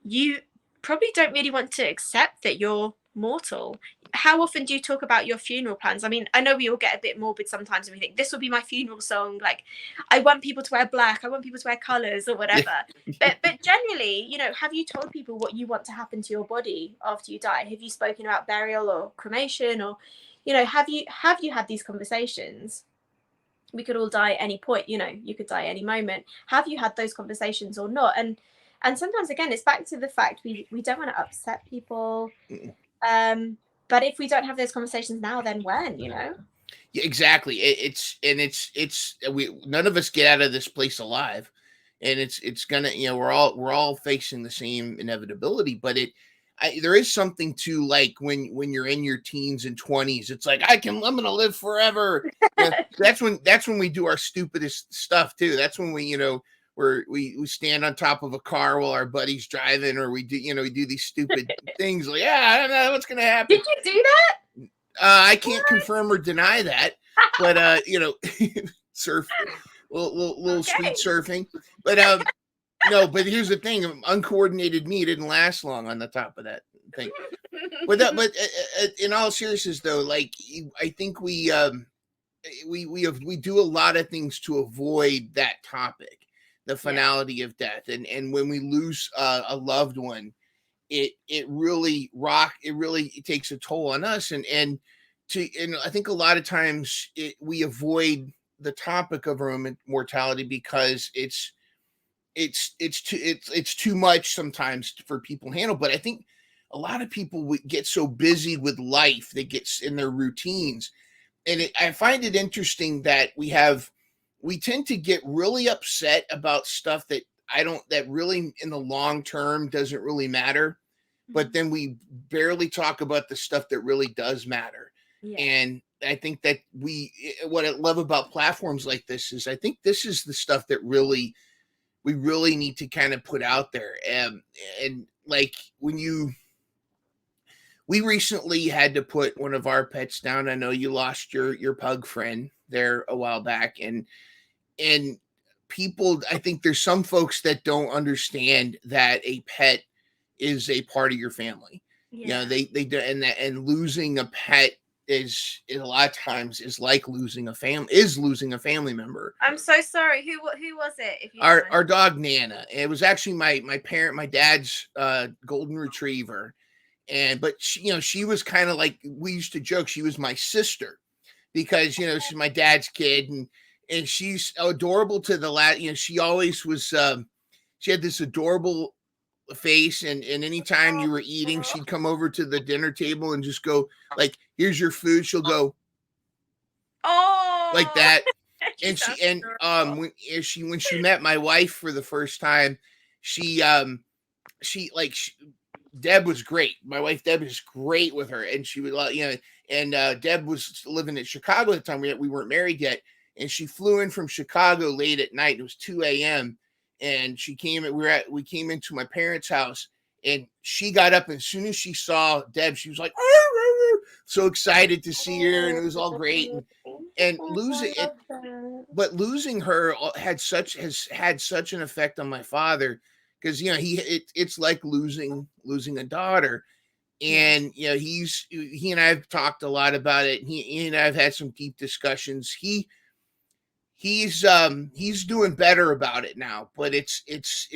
you probably don't really want to accept that you're mortal. How often do you talk about your funeral plans? I mean, I know we all get a bit morbid sometimes and we think this will be my funeral song, like I want people to wear black, I want people to wear colors or whatever. But generally, have you told people what you want to happen to your body after you die? Have you spoken about burial or cremation, or have you had these conversations? We could all die at any point, you could die at any moment. Have you had those conversations or not? And sometimes, again, it's back to the fact we don't want to upset people. But if we don't have those conversations now, then when,
Yeah, exactly. None of us get out of this place alive, and it's gonna, we're all facing the same inevitability. But there is something to, like, when you're in your teens and 20s, it's like I'm gonna live forever. That's when we do our stupidest stuff too. That's when we we stand on top of a car while our buddy's driving, or we do these stupid things like, I don't know what's gonna happen.
Did you do that?
I can't confirm or deny that, but surf, little street surfing. But no, but here's the thing: uncoordinated me didn't last long on the top of that thing. But in all seriousness, though, like, I think we do a lot of things to avoid that topic, the finality of death, and when we lose a loved one, it really takes a toll on us, and I think a lot of times we avoid the topic of our own mortality because it's too much sometimes for people to handle. But I think a lot of people get so busy with life, they get in their routines, and I find it interesting that we tend to get really upset about stuff that really in the long term doesn't really matter. But then we barely talk about the stuff that really does matter. Yeah. And I think that what I love about platforms like this is, I think this is the stuff that we really need to kind of put out there. And like, we recently had to put one of our pets down. I know you lost your pug friend there a while back, and people, I think there's some folks that don't understand that a pet is a part of your family. Yeah. They do, and losing a pet is a lot of times is like losing a family member.
I'm so sorry. Who was it? If you
our dog Nana. It was actually my dad's golden retriever, but she was kind of like, we used to joke, she was my sister, because she's my dad's kid, and she's adorable to the last. She always was. She had this adorable face, and anytime you were eating, she'd come over to the dinner table and just go like, "Here's your food." She'll go,
"Oh,"
like that. And when she met my wife for the first time, Deb was great. My wife Deb is great with her, and she would and Deb was living in Chicago at the time. We weren't married yet. And she flew in from Chicago late at night. It was 2 a.m. And she came. We came into my parents' house, and she got up. And as soon as she saw Deb, she was like, "Arr, arr, arr," so excited to see her, and it was all great. And losing her has had such an effect on my father, because it's like losing a daughter. And he and I have talked a lot about it. He and I have had some deep discussions. He's doing better about it now, but it's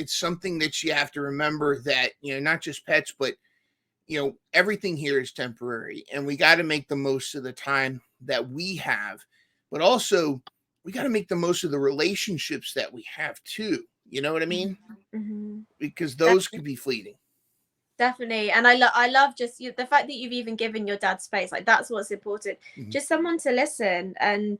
something that you have to remember, that not just pets, but everything here is temporary, and we got to make the most of the time that we have, but also we got to make the most of the relationships that we have too. You know what I mean?
Mm-hmm.
Because those could be fleeting.
Definitely. And I love just the fact that you've even given your dad space. Like, that's what's important.
Mm-hmm.
Just someone to listen. And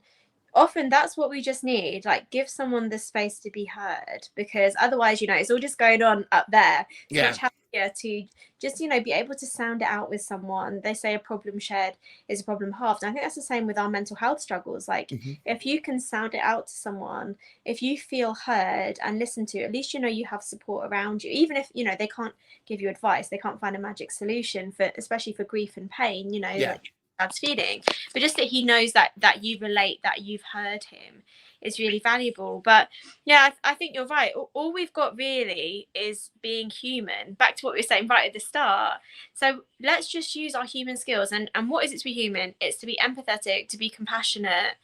often that's what we just need. Like, give someone the space to be heard, because otherwise, it's all just going on up there. It's much happier to just, be able to sound it out with someone. They say a problem shared is a problem halved. And I think that's the same with our mental health struggles. Like, if you can sound it out to someone, if you feel heard and listened to, at least you have support around you. Even if they can't give you advice, they can't find a magic solution for, especially for grief and pain, like dad's feeling, but just that he knows that you relate, that you've heard him, is really valuable. But yeah, I think you're right. All we've got really is being human, back to what we were saying right at the start. So let's just use our human skills. And what is it to be human? It's to be empathetic, to be compassionate,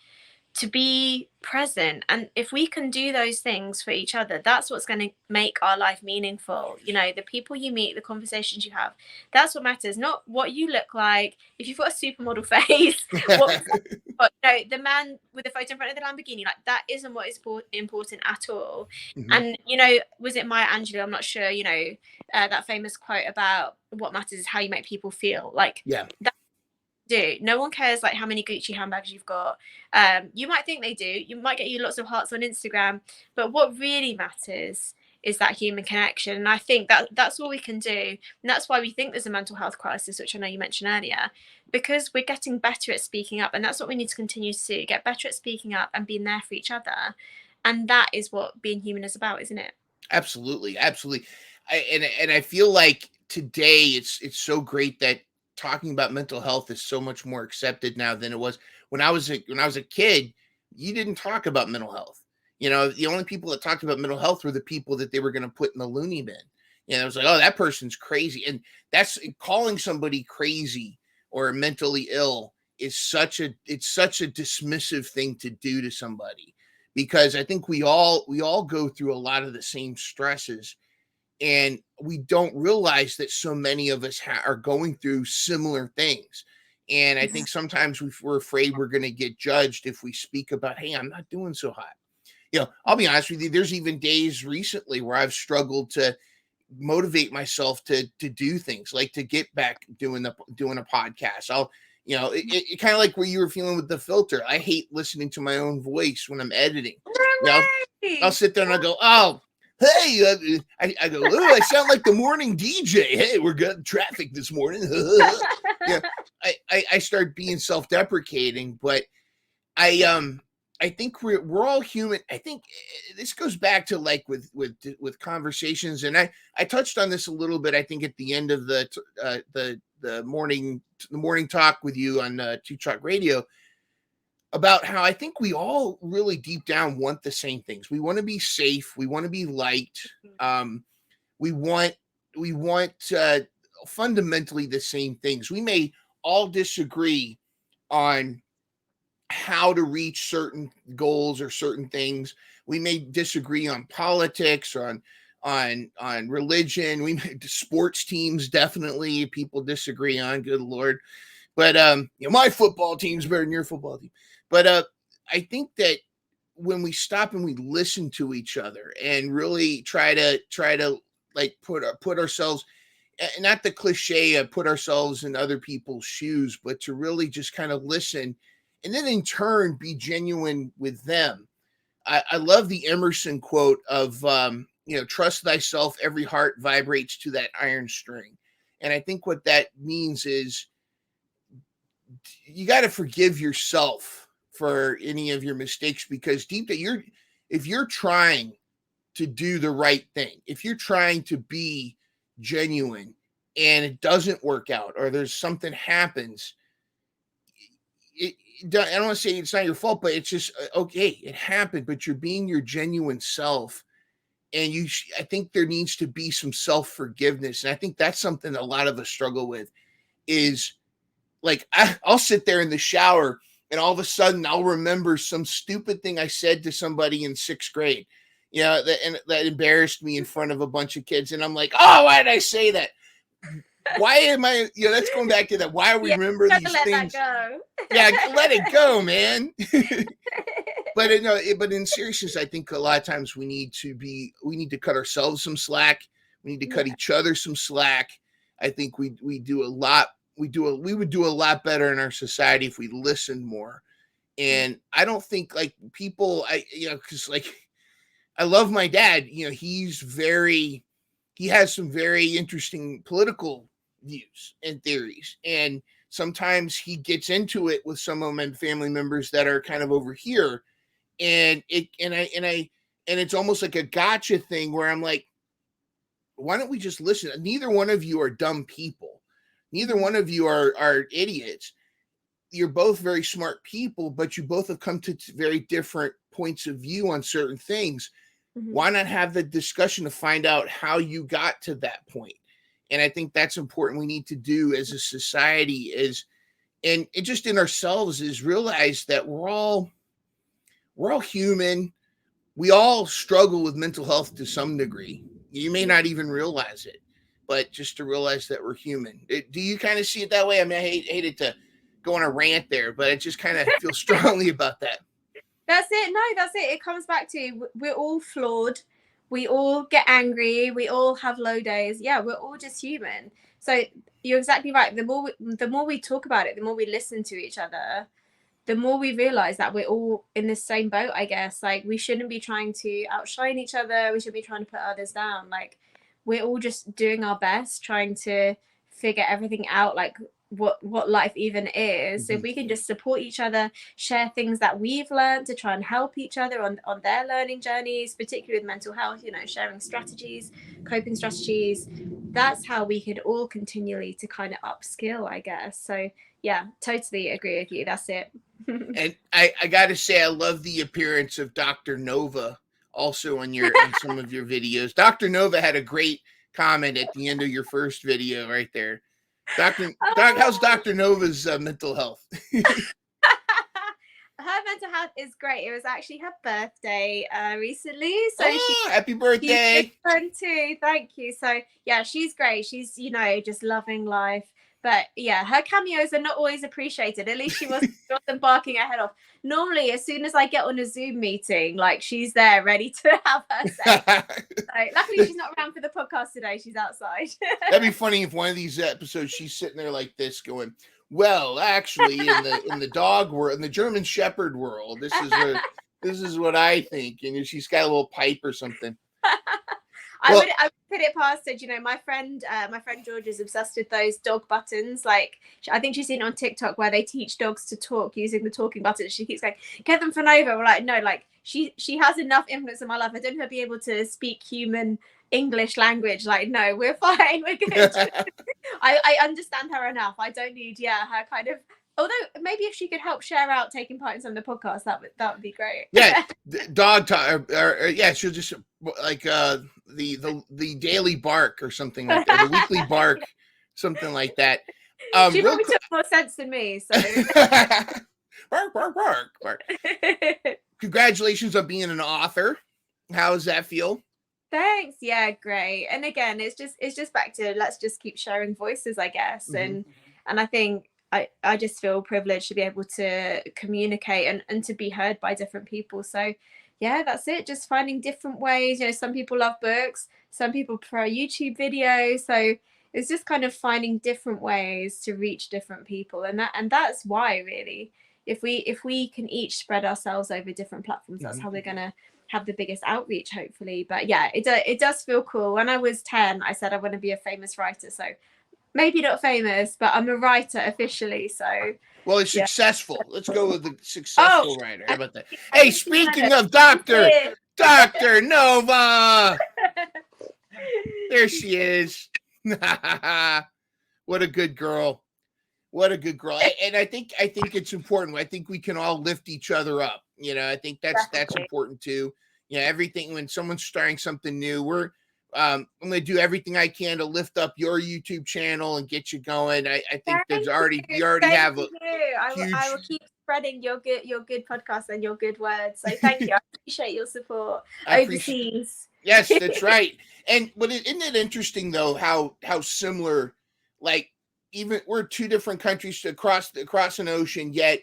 to be present. And if we can do those things for each other, that's what's going to make our life meaningful. The people you meet, the conversations you have, that's what matters, not what you look like. If you've got a supermodel face, the man with the photo in front of the Lamborghini, like, that isn't what is important at all. And was it Maya Angelou, I'm not sure, that famous quote about what matters is how you make people feel. Like, do no one cares like how many Gucci handbags you've got. You might think they do, you might get you lots of hearts on Instagram, but what really matters is that human connection. And I think that's all we can do, and that's why we think there's a mental health crisis, which I know you mentioned earlier, because we're getting better at speaking up, and that's what we need to continue to do, get better at speaking up and being there for each other. And that is what being human is about, isn't it?
Absolutely. I feel like today it's so great that talking about mental health is so much more accepted now than it was when I was a kid. You didn't talk about mental health. The only people that talked about mental health were the people that they were going to put in the loony bin. It was like, oh, that person's crazy. And that's calling somebody crazy or mentally ill is such a dismissive thing to do to somebody, because I think we all go through a lot of the same stresses. And we don't realize that so many of us are going through similar things. And I think sometimes we're afraid we're going to get judged if we speak about, hey, I'm not doing so hot. I'll be honest with you. There's even days recently where I've struggled to motivate myself to do things, like to get back doing a podcast. It kind of like where you were feeling with the filter. I hate listening to my own voice when I'm editing. I'll sit there and I'll go, oh, hey, I go, oh, I sound like the morning DJ. Hey, we're getting traffic this morning. I start being self-deprecating, but I think we're all human. I think this goes back to like with conversations, and I touched on this a little bit. I think at the end of the morning talk with you on Two Truck Radio, about how I think we all really deep down want the same things. We want to be safe. We want to be liked. We want fundamentally the same things. We may all disagree on how to reach certain goals or certain things. We may disagree on politics or on religion. We sports teams, definitely people disagree on. Good Lord. But my football team's better than your football team. But I think that when we stop and we listen to each other and really try to like put ourselves, not the cliche of put ourselves in other people's shoes, but to really just kind of listen and then in turn be genuine with them. I love the Emerson quote of trust thyself, every heart vibrates to that iron string. And I think what that means is you got to forgive yourself for any of your mistakes, because deep down if you're trying to do the right thing, if you're trying to be genuine and it doesn't work out, or there's something happens, I don't want to say it's not your fault, but it's just, okay, it happened, but you're being your genuine self. And I think there needs to be some self-forgiveness. And I think that's something a lot of us struggle with, is like, I'll sit there in the shower and all of a sudden I'll remember some stupid thing I said to somebody in 6th grade, that embarrassed me in front of a bunch of kids. And I'm like, oh, why did I say that? why am I, that's going back to that. Why we remember these
let
things.
That go.
Yeah, let it go, man. But but in seriousness, I think a lot of times we need to cut ourselves some slack. We need to cut each other some slack. I think we do a lot. We would do a lot better in our society if we listened more. And I don't think like people, because like I love my dad. He has some very interesting political views and theories, and sometimes he gets into it with some of my family members that are kind of over here, and it's almost like a gotcha thing where I'm like, why don't we just listen? Neither one of you are dumb people. Neither one of you are idiots. You're both very smart people, but you both have come to very different points of view on certain things. Why not have the discussion to find out how you got to that point? And I think that's important. We need to do as a society and it just in ourselves is realize that we're all human. We all struggle with mental health to some degree. You may not even realize it, but just to realize that we're human. Do you kind of see it that way? I mean, I hated to go on a rant there, but I just kind of feel strongly about that.
That's it. No, that's it. It comes back to we're all flawed. We all get angry. We all have low days. Yeah, we're all just human. So you're exactly right. The more we talk about it, the more we listen to each other, the more we realize that we're all in the same boat, I guess. Like, we shouldn't be trying to outshine each other. We should be trying to put others down. Like, we're all just doing our best, trying to figure everything out, like what life even is. So if we can just support each other, share things that we've learned to try and help each other on their learning journeys, particularly with mental health, sharing strategies, coping strategies, that's how we could all continually to kind of upskill, I guess. So yeah, totally agree with you. That's it.
And I got to say, I love the appearance of Dr. Nova also on some of your videos. Dr. Nova had a great comment at the end of your first video right there. How's Dr. Nova's mental health?
Her mental health is great. It was actually her birthday recently. So
happy birthday.
She's too. Thank you. So yeah, she's great. She's, just loving life. But yeah, her cameos are not always appreciated. At least she wasn't barking her head off. Normally, as soon as I get on a Zoom meeting, like, she's there ready to have her say. So, luckily, she's not around for the podcast today. She's outside.
That'd be funny if one of these episodes she's sitting there like this going, well, actually, in the dog world, in the German Shepherd world, this is what I think. And she's got a little pipe or something.
I would put it past her. My friend George is obsessed with those dog buttons. Like, I think she's seen it on TikTok where they teach dogs to talk using the talking buttons. She keeps going, get them for Nova. We're like, no, like, she has enough influence in my life. I don't know if be able to speak human English language. Like, no, we're fine. We're good. I understand her enough. I don't need, her kind of. Although maybe if she could help share out taking part in some of the podcasts, that would be great.
Yeah, dog talk, or she'll just like the daily bark or something like that, the weekly bark, something like that.
She probably took more sense than me. So
bark, bark, bark, bark. Congratulations on being an author. How does that feel?
Thanks. Yeah, great. And again, it's just back to let's just keep sharing voices, I guess. And I think. I just feel privileged to be able to communicate and to be heard by different people. So yeah, that's it. Just finding different ways. Some people love books, some people prefer YouTube videos. So it's just kind of finding different ways to reach different people. And that's why, really, if we can each spread ourselves over different platforms, that's how we're going to have the biggest outreach, hopefully. But yeah, it does feel cool. When I was 10, I said I want to be a famous writer. So maybe not famous, but I'm a writer officially. So
well, it's successful. Let's go with the successful writer. How about that? Hey, speaking of Dr. Nova, there she is. What a good girl. What a good girl. And I think it's important. I think we can all lift each other up. I think that's important too. Everything when someone's starting something new, I'm going to do everything I can to lift up your YouTube channel and get you going. I think you already have a huge...
I will keep spreading your good podcast and your good words. So thank you. I appreciate your support overseas.
Yes, that's right. But isn't it interesting though how similar like, even we're two different countries across an ocean, yet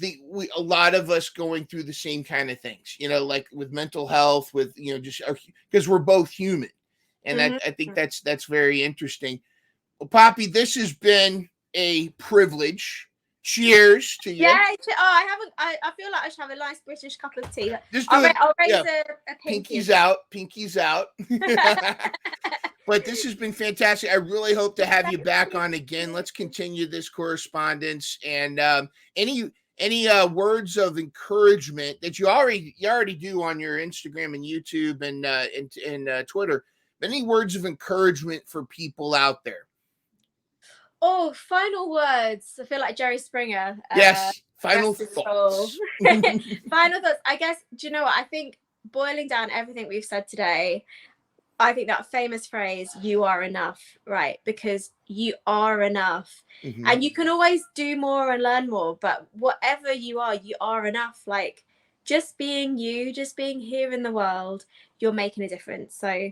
a lot of us going through the same kind of things, like with mental health, with, just because we're both human. And I think that's very interesting. Well, Poppy, this has been a privilege. Cheers to you.
Yeah. I haven't. I feel like I should have a nice British cup of tea.
Just
I'll raise a pinky.
Pinky's out. But this has been fantastic. I really hope to have you back on again. Let's continue this correspondence. And any words of encouragement that you already do on your Instagram and YouTube and Twitter. Any words of encouragement for people out there?
Oh, final words. I feel like Jerry Springer.
Yes, final thoughts.
Final thoughts. I guess, do you know what? I think boiling down everything we've said today, I think that famous phrase, "You are enough," right? Because you are enough. And you can always do more and learn more, but whatever you are enough. Like, just being you, just being here in the world, you're making a difference. So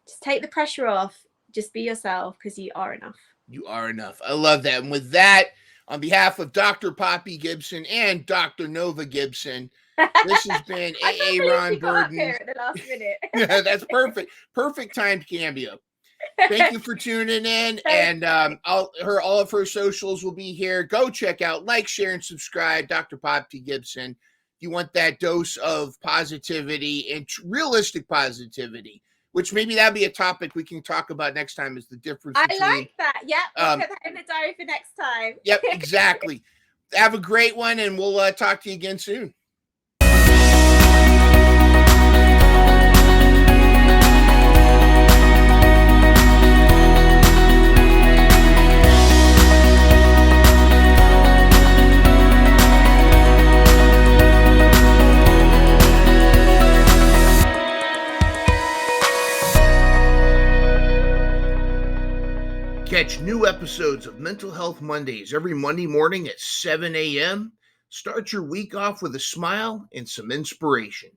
just take the pressure off. Just be yourself, because you are enough.
You are enough. I love that. And with that, on behalf of Dr. Poppy Gibson and Dr. Nova Gibson, this has been A.A. Ron Burden.
Here at the last minute.
Yeah, that's perfect. Perfect timed cameo. Thank you for tuning in. And all of her socials will be here. Go check out, like, share, and subscribe. Dr. Poppy Gibson. If you want that dose of positivity and realistic positivity, which maybe that'd be a topic we can talk about next time, is the difference between...
I like that. Yeah, we'll put that in the diary for next time.
Yep, exactly. Have a great one, and we'll talk to you again soon. Catch new episodes of Mental Health Mondays every Monday morning at 7 a.m. Start your week off with a smile and some inspiration.